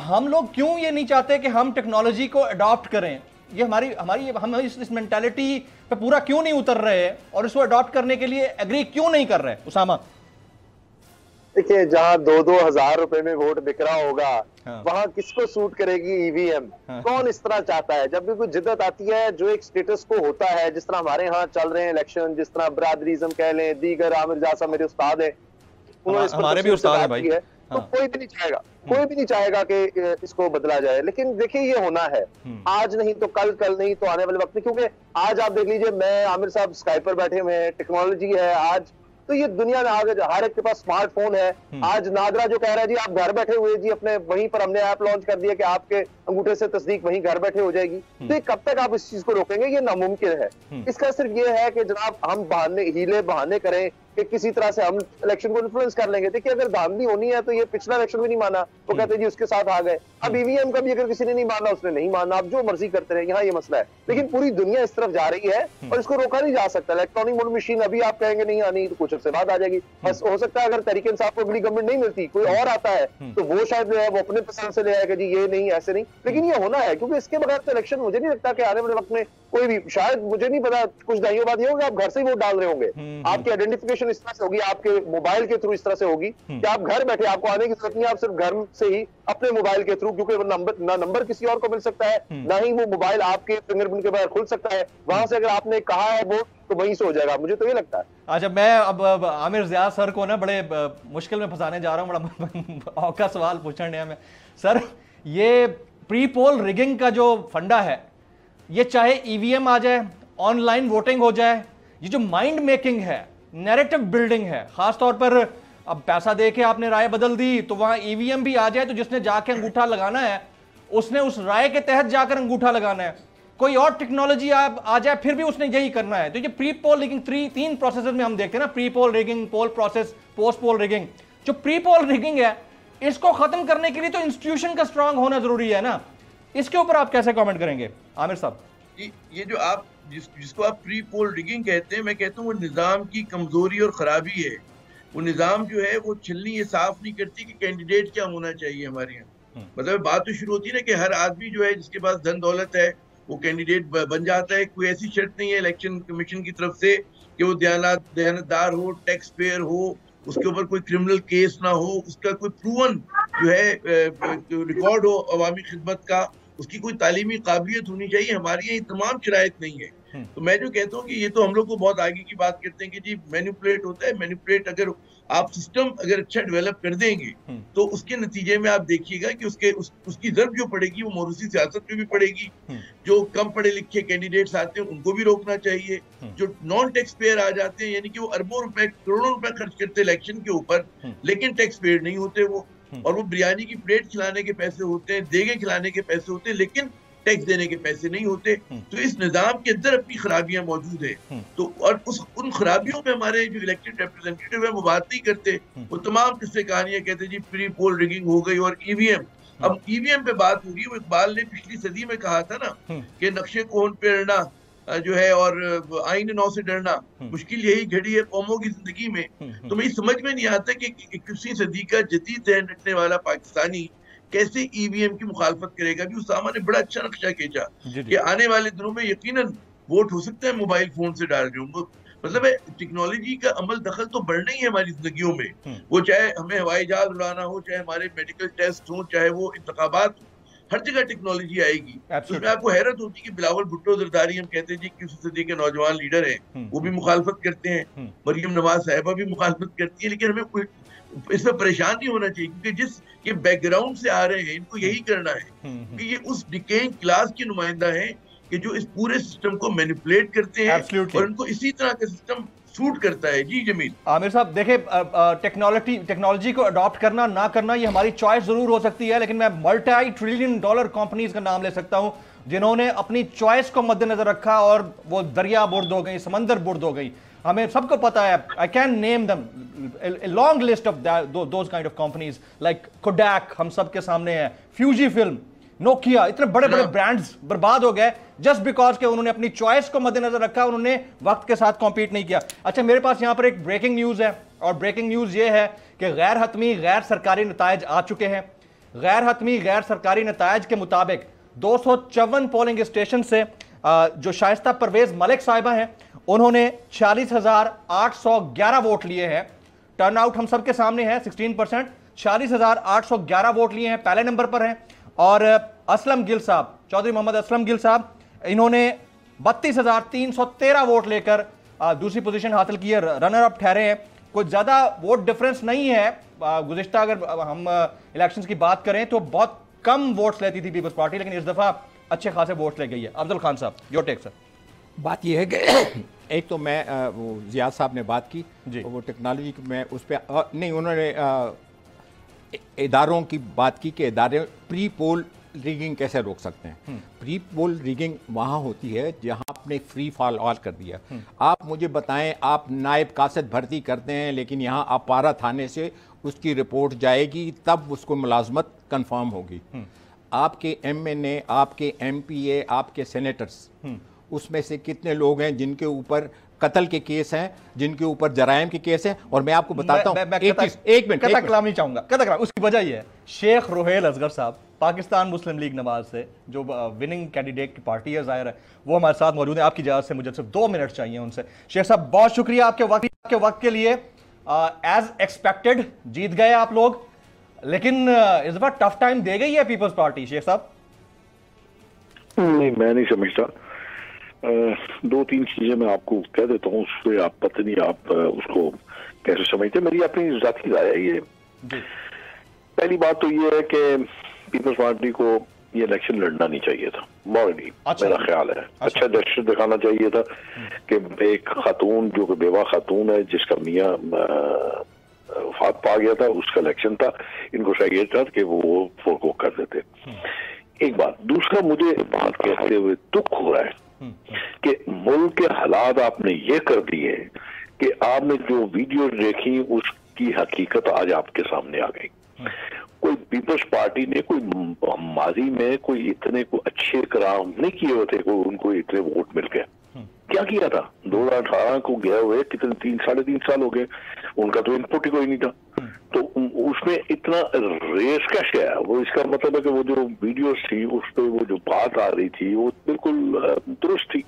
हम लोग क्यों ये नहीं चाहते कि हम टेक्नोलॉजी को अडॉप्ट करें? ये हम इस मेंटालिटी पे पूरा क्यों नहीं उतर रहे और इसको अडॉप्ट करने के लिए एग्री क्यों नहीं कर रहे? उसामा, देखिए, जहाँ 2-2 हजार रुपए में वोट बिक रहा होगा, हाँ। वहाँ किसको सूट करेगी EVM? हाँ। कौन इस तरह चाहता है? जब भी कोई जिद्दत आती है, जो एक स्टेटस को होता है, जिस तरह हमारे यहाँ चल रहे हैं इलेक्शन, जिस तरह बरादरीज़म कह लें, दीगर आमिर जासा मेरे उस्ताद है, हमारे भी उस्ताद है भाई, तो कोई भी नहीं चाहेगा, कोई भी नहीं चाहेगा कि इसको बदला जाए। लेकिन देखिए, ये होना है, आज नहीं तो कल, कल नहीं तो आने वाले वक्त में। क्योंकि आज आप देख लीजिए, मैं आमिर साहब स्काइप पर बैठे हुए हैं, टेक्नोलॉजी है आज, तो ये दुनिया में आगे हर एक के पास स्मार्टफोन है। आज नादरा जो कह रहा है जी आप घर बैठे हुए जी अपने, वहीं पर हमने ऐप लॉन्च कर दिया कि आपके अंगूठे से तस्दीक वहीं घर बैठे हो जाएगी। तो ये कब तक आप इस चीज को रोकेंगे? ये नामुमकिन है। इसका सिर्फ ये है कि जनाब हम हीले बहाने करें कि किसी तरह से हम इलेक्शन को इन्फ्लुएंस कर लेंगे। देखिए, अगर धांधली होनी है तो ये पिछला इलेक्शन भी नहीं माना, वो कहते जी उसके साथ आ गए। अब EVM का भी अगर किसी ने नहीं माना, उसने नहीं माना, आप जो मर्जी करते रहे, यहाँ ये मसला है। लेकिन पूरी दुनिया इस तरफ जा रही है और इसको रोका नहीं जा सकता। इलेक्ट्रॉनिक वोट मशीन अभी आप कहेंगे नहीं आनी, तो कुछ अर्से बाद आ जाएगी। बस हो सकता है अगर तहरीक इंसाफ को अगली गवर्नमेंट नहीं मिलती, कोई और आता है, तो वो शायद जो है वो अपने पसंद से ले आएगा जी ये नहीं ऐसे नहीं। लेकिन ये होना है, क्योंकि इसके बगैर तो इलेक्शन मुझे नहीं लगता कि आने वाले वक्त में कोई भी, शायद मुझे नहीं पता, कुछ दहाइयों बाद ये होगा आप घर से ही वोट डाल रहे होंगे, आपकी आइडेंटिफिकेशन कनेक्शन इस तरह से होगी, आपके मोबाइल के थ्रू इस तरह से होगी कि आप घर बैठे, आपको आने की जरूरत नहीं है, आप सिर्फ घर से ही अपने मोबाइल के थ्रू, क्योंकि नंबर किसी और को मिल सकता है, ना ही वो मोबाइल आपके फिंगरप्रिंट के बगैर खुल सकता है। वहां से अगर आपने कहा है वो तो वहीं से हो जाएगा, मुझे तो ये लगता है। अच्छा, मैं अब आमिर ज़िया सर को ना बड़े मुश्किल में फंसाने जा रहा हूँ, बड़ा औखा सवाल पूछने हैं मैं। सर, ये प्री पोल रिगिंग का जो फंडा है, ये चाहे ईवीएम आ जाए, ऑनलाइन वोटिंग हो जाए, ये जो माइंड मेकिंग है, नैरेटिव बिल्डिंग है, खासतौर पर अब पैसा दे के आपने राय बदल दी तो वहां ईवीएम भी आ जाए तो जिसने जाके अंगूठा लगाना है उसने उस राय के तहत जाकर अंगूठा लगाना है, कोई और टेक्नोलॉजी आ जाए फिर भी उसने यही करना है। तो ये प्री पोल रिगिंग तीन प्रोसेस में हम देखते हैं ना, प्री पोल रिगिंग, पोल प्रोसेस, पोस्ट पोल रिगिंग। जो प्री पोल रिगिंग है इसको खत्म करने के लिए तो इंस्टीट्यूशन का स्ट्रांग होना जरूरी है ना, इसके ऊपर आप कैसे कमेंट करेंगे आमिर साहब? ये जो आप जिसको आप प्री पोल रिगिंग कहते हैं, मैं कहता हूँ वो निज़ाम की कमजोरी और खराबी है। वो निज़ाम जो है वो छलनी ये साफ नहीं करती कि कैंडिडेट क्या होना चाहिए हमारे यहाँ। मतलब बात तो शुरू होती है ना कि हर आदमी जो है जिसके पास धन दौलत है वो कैंडिडेट बन जाता है। कोई ऐसी शर्त नहीं है इलेक्शन कमीशन की तरफ से कि वो दयानतदार हो, टैक्स पेयर हो, उसके ऊपर कोई क्रिमिनल केस ना हो, उसका कोई प्रूवन जो है रिकॉर्ड हो अवामी खिदमत का, उसकी कोई तालीमी काबिलियत होनी चाहिए। हमारे यहाँ तमाम शराइत नहीं है। तो मैं जो कहता हूँ कि ये तो हम लोग को बहुत आगे की बात करते हैं कि जी मैनिपुलेट होता है। मैनिपुलेट अगर आप सिस्टम अगर अच्छा डेवलप कर देंगे तो उसके नतीजे में आप देखिएगा कि उसकी जरूरत जो पड़ेगी वो मौरूसी सियासत पे भी पड़ेगी। जो कम पढ़े लिखे कैंडिडेट्स आते हैं उनको भी रोकना चाहिए। जो नॉन टैक्स पेयर आ जाते हैं, यानी कि वो अरबों रुपए करोड़ों रुपए खर्च करते हैं इलेक्शन के ऊपर, लेकिन टैक्स पेयर नहीं होते वो, और वो बिरयानी की प्लेट खिलाने के पैसे होते हैं, देगे खिलाने के पैसे होते हैं, लेकिन टैक्स देने के पैसे नहीं होते। तो इस निजाम के अंदर अपनी खराबियां मौजूद है। तो और उन खराबियों में हमारे जो इलेक्टेड रिप्रेजेंटेटिव है वो बात नहीं करते। वो तमाम किस्से कहानियां कहते जी प्री पोल रिगिंग हो गई और ईवीएम। अब ईवीएम पे बात हो रही है। वो इकबाल ने पिछली सदी में कहा था ना कि नक्शे कोन पे अड़ना जो है और आईन नौ से डरना, मुश्किल यही घड़ी है कौमों की जिंदगी में। तो मुझे समझ में नहीं आता कि 21वीं सदी का जदीद ध्यान रखने वाला पाकिस्तानी कैसे ईवीएम की मुखालफत करेगा। कि उसामा ने बड़ा अच्छा नक्शा खींचा कि आने वाले दिनों में यकीनन वोट हो सकता है मोबाइल फोन से डाल रहे हो। मतलब टेक्नोलॉजी का अमल दखल तो बढ़ना ही है हमारी जिंदगियों में। वो चाहे हमें हवाई जहाज उड़ाना हो, चाहे हमारे मेडिकल टेस्ट हो, चाहे वो इंतखाबात, हर जगह टेक्नोलॉजी आएगी। तो उसमें आपको हैरत होती है कि बिलावल भुट्टो जरदारी हम कहते हैं जी 21वीं सदी के नौजवान लीडर हैं, वो भी मुखालफत करते हैं, मरियम नवाज साहिबा भी मुखालफत करती है। लेकिन हमें कोई इसमें परेशान नहीं होना चाहिए क्योंकि जिस ये बैकग्राउंड से आ रहे हैं इनको यही करना है कि ये उस डिकेइंग क्लास की नुमाइंदा है कि जो इस पूरे सिस्टम को मैनिपुलेट करते हैं और इनको इसी तरह का सिस्टम सूट करता है। जी जमील आमिर साहब, देखिए टेक्नोलॉजी को अडॉप्ट करना ना करना ये हमारी चॉइस जरूर हो सकती है, लेकिन मैं मल्टी ट्रिलियन डॉलर कंपनीज का नाम ले सकता हूं जिन्होंने अपनी चॉइस को मद्देनजर रखा और वो दरिया बुर्द हो गई, समंदर बुर्द हो गई। हमें सबको पता है, आई कैन नेम दम a long list of those kind of companies like Kodak हम सबके सामने है, फ्यूजी फिल्म, नोकिया, इतने बड़े बड़े ब्रांड्स बर्बाद हो गए जस्ट बिकॉज के उन्होंने अपनी चॉइस को मद्देनजर रखा, उन्होंने वक्त के साथ कॉम्पीट नहीं किया। अच्छा, मेरे पास यहाँ पर एक ब्रेकिंग न्यूज है और ब्रेकिंग न्यूज ये है कि गैर हतमी गैर सरकारी नतायज आ चुके हैं। गैर हतमी गैर सरकारी नतायज के मुताबिक 254 पोलिंग स्टेशन से जो शाइस्ता परवेज मलिक साहिबा हैं उन्होंने 40,811 वोट लिए हैं। टर्नआउट हम सबके सामने है 16%, 40,811 वोट लिए हैं, पहले नंबर पर हैं। और असलम गिल साहब, चौधरी मोहम्मद असलम गिल साहब, इन्होंने 32,313 वोट लेकर दूसरी पोजीशन हासिल की है, रनर अप ठहरे हैं। कोई ज्यादा वोट डिफरेंस नहीं है। गुज़िश्ता अगर हम इलेक्शंस की बात करें तो बहुत कम वोट्स लेती थी पीपल्स पार्टी, लेकिन इस दफा अच्छे खासे वोट्स ले गई है। अफजल खान साहब, योर टेक सर। बात यह है कि एक तो मैं वो जियाद साहब ने बात की वो टेक्नोलॉजी की, मैं उस पर नहीं, उन्होंने इदारों की बात की कि इदारे प्री पोल रिगिंग कैसे रोक सकते हैं। प्री पोल रिगिंग वहाँ होती है जहाँ आपने फ्री फॉल ऑल कर दिया। आप मुझे बताएं, आप नायब कासिद भर्ती करते हैं लेकिन यहाँ अपारा थाने से उसकी रिपोर्ट जाएगी तब उसको मुलाजमत कन्फर्म होगी। आपके MNA, आपके MPA, आपके सेनेटर्स, उसमें से कितने लोग हैं जिनके ऊपर कत्ल के केस हैं, जिनके ऊपर जराइम के केस हैं। और मैं आपको बताता हूं एक मिनट कलाम नहीं चाहूंगा। उसकी वजह यह है शेख रोहेल असगर साहब पाकिस्तान मुस्लिम लीग नवाज से, जो विनिंग कैंडिडेट की पार्टी है, जाहिर है वो हमारे साथ मौजूद है। आपकी इजाजत से मुझे सिर्फ 2 मिनट चाहिए उनसे। शेख साहब बहुत शुक्रिया आपके वक्त के वक्त के लिए एज एक्सपेक्टेड जीत गए आप लोग, लेकिन इस बार टफ टाइम दे गई है पीपल्स पार्टी। शेख साहब नहीं, मैं नहीं समझता। दो तीन चीजें मैं आपको कह देता हूँ, उससे आप पता नहीं आप उसको कैसे समझते। मेरी अपनी जाती राय है ये। पहली बात तो ये है कि पीपल्स पार्टी को ये इलेक्शन लड़ना नहीं चाहिए था मॉरली। मेरा ख्याल है अच्छा दर्शन दिखाना चाहिए था कि एक खातून जो कि बेवा खातून है जिसका मियाँ वफात पा गया था, उसका इलेक्शन था, इनको चाहिए था कि वो फोरको कर देते। एक बात। दूसरा, मुझे बात कहते हुए दुख हो रहा है कि मुल्क के हालात आपने ये कर दिए कि आपने जो वीडियो देखी उसकी हकीकत आज आपके सामने आ गई। कोई पीपल्स पार्टी ने कोई माजी में कोई इतने को अच्छे काम नहीं किए होते, कोई उनको इतने वोट मिल गए। क्या किया था? 2018 को गए हुए कितने 3-3.5 साल हो गए, उनका तो इनपुट ही कोई नहीं था। तो उसमें इतना रेस कैसे आया? वो इसका मतलब है कि वो जो वीडियोस थी उस पर वो जो बात आ रही थी वो बिल्कुल दुरुस्त थी।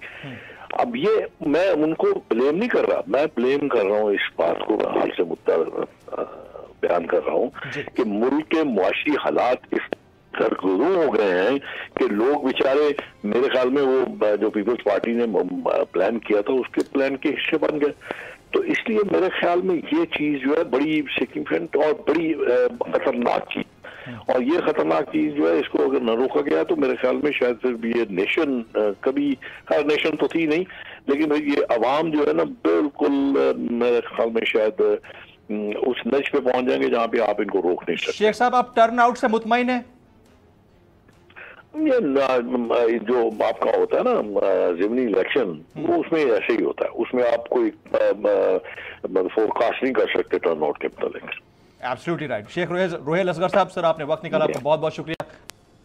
अब ये मैं उनको ब्लेम नहीं कर रहा, मैं ब्लेम कर रहा हूँ इस बात को, हाल से मुद्दा बयान कर रहा हूँ कि मुल्क के मुआशी हालात इस सरगर्म हो गए हैं कि लोग बेचारे, मेरे ख्याल में वो जो पीपल्स पार्टी ने प्लान किया था उसके प्लान के हिस्से बन गए। तो इसलिए मेरे ख्याल में ये चीज जो है बड़ी सिग्निफिकेंट और बड़ी खतरनाक चीज, और ये खतरनाक चीज जो है इसको अगर न रोका गया तो मेरे ख्याल में शायद फिर भी ये नेशन कभी, हर नेशन तो थी नहीं, लेकिन ये अवाम जो है ना बिल्कुल मेरे ख्याल में शायद उस नच पे पहुंच जाएंगे जहां पे आप इनको रोक नहीं सकते। शेख साहब आप टर्न आउट से मुतमईन है? ये जो आपका होता है ना ज़िमनी इलेक्शन, वो उसमें ऐसे ही होता है, उसमें आप कोई फोरकास्ट नहीं कर सकते टर्न आउट के मतलब। Absolutely right. शेख रोहेल असगर साहब, सर आपने वक्त निकाला, आपका बहुत बहुत शुक्रिया।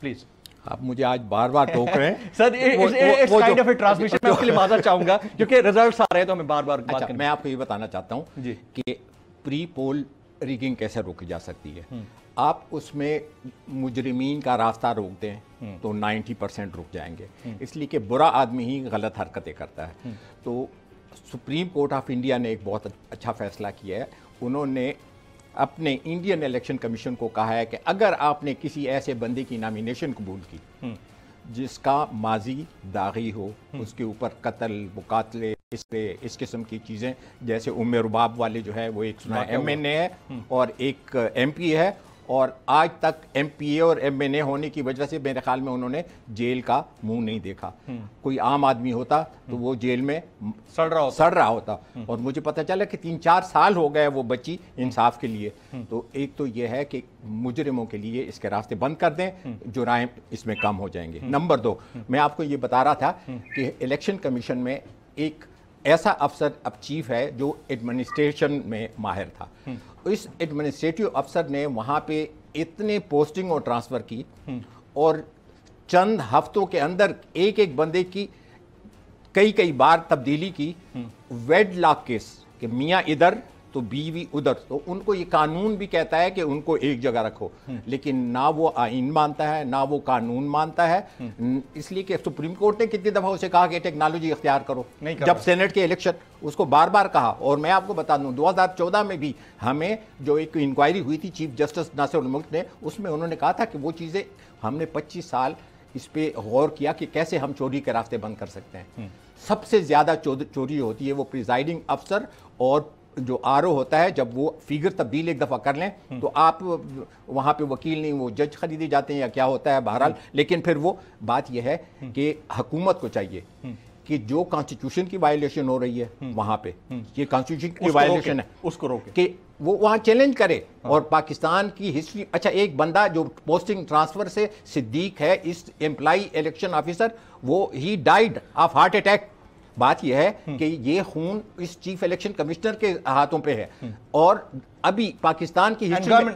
प्लीज। आप मुझे आज बार बार टोक रहे हैं sir, it's kind of a transmission. मैं उसके लिए माजरत चाहूंगा क्योंकि रिजल्ट्स आ रहे हैं तो हमें बार बार बात करनी। मैं आपको ये बताना चाहता हूं कि प्री पोल रिगिंग कैसे रोकी जा सकती है। आप उसमें मुजरिमीन का रास्ता रोक दें तो 90% रुक जाएंगे, इसलिए कि बुरा आदमी ही गलत हरकतें करता है। तो सुप्रीम कोर्ट ऑफ इंडिया ने एक बहुत अच्छा फैसला किया है। उन्होंने अपने इंडियन इलेक्शन कमीशन को कहा है कि अगर आपने किसी ऐसे बंदे की नॉमिनेशन कबूल की जिसका माजी दागी हो, उसके ऊपर कत्ल, मुकातले, इस किस्म की चीज़ें, जैसे उम्मे रुबाब वाले जो है वो एक MNA है और एक MP है, और आज तक MPA और MNA होने की वजह से मेरे ख्याल में उन्होंने जेल का मुंह नहीं देखा। कोई आम आदमी होता तो वो जेल में सड़ रहा होता। और मुझे पता चला कि 3-4 साल हो गए वो बच्ची इंसाफ के लिए। तो एक तो ये है कि मुजरिमों के लिए इसके रास्ते बंद कर दें, जुराइम इसमें कम हो जाएंगे। नंबर 2, मैं आपको ये बता रहा था कि इलेक्शन कमीशन में एक ऐसा अफसर अब चीफ है जो एडमिनिस्ट्रेशन में माहिर था। इस एडमिनिस्ट्रेटिव अफसर ने वहाँ पे इतने पोस्टिंग और ट्रांसफ़र की और चंद हफ्तों के अंदर एक एक बंदे की कई बार तब्दीली की। वेडलॉक केस कि मियाँ इधर तो बीवी उधर, तो उनको ये कानून भी कहता है कि उनको एक जगह रखो, लेकिन ना वो आइन मानता है ना वो कानून मानता है। इसलिए कि सुप्रीम कोर्ट ने कितनी दफ़ा उसे कहा कि टेक्नोलॉजी इख्तियार करो, जब सेनेट के इलेक्शन उसको बार बार कहा। और मैं आपको बता दूं 2014 में भी हमें जो एक इंक्वायरी हुई थी चीफ जस्टिस नासिर उल मुल्क ने, उसमें उन्होंने कहा था कि वो चीज़ें हमने 25 साल इस पे गौर किया कि कैसे हम चोरी के रास्ते बंद कर सकते हैं। सबसे ज़्यादा चोरी होती है वो प्रिजाइडिंग अफसर और जो RO होता है, जब वो फिगर तब्दील एक दफ़ा कर लें तो आप वहाँ पे वकील नहीं, वो जज खरीदे जाते हैं या क्या होता है, बहरहाल। लेकिन फिर वो बात यह है कि हुकूमत को चाहिए कि जो कॉन्स्टिट्यूशन की वायलेशन हो रही है वहाँ पे, ये कॉन्स्टिट्यूशन की वायलेशन है, उसको रोके कि वो वहाँ चैलेंज करे। और पाकिस्तान की हिस्ट्री, अच्छा एक बंदा जो पोस्टिंग ट्रांसफ़र से सिद्दीक है, इस एम्प्लॉई इलेक्शन ऑफिसर, वो he died of heart attack. बात यह है कि ये खून इस चीफ इलेक्शन कमिश्नर के हाथों पे है। और अभी पाकिस्तान की हिस्ट्री में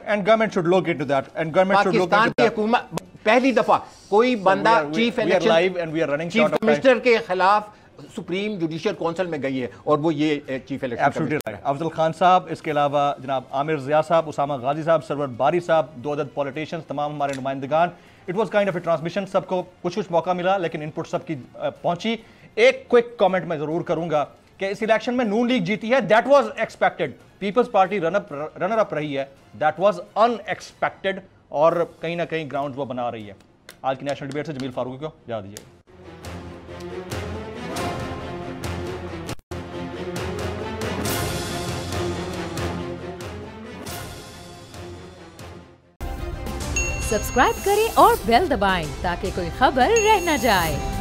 पाकिस्तान की हुकूमत पहली दफा कोई बंदा चीफ इलेक्शन चीफ कमिश्नर के खिलाफ सुप्रीम जुडिशियल काउंसिल में गई है, और वो ये चीफ इलेक्शन अफजल खान साहब, इसके अलावा जनाब आमिर जिया साहब, उसामा गाजी साहब, सरवर बारी साहब, 2 अदद पॉलिटिशियंस, तमाम हमारे नुमाइंदगान। It was kind of a transmission, सबको कुछ मौका मिला लेकिन इनपुट सबकी पहुंची। एक क्विक कमेंट मैं जरूर करूंगा कि इस इलेक्शन में नून लीग जीती है, that was expected. People's Party runner up रही है, दैट वाज अनएक्सपेक्टेड, और कहीं ना कहीं ग्राउंड वो बना रही है। आज की नेशनल डिबेट से जमील फारूकी को याद दीजिएगा। सब्सक्राइब करें और बेल दबाएं ताकि कोई खबर रह न जाए।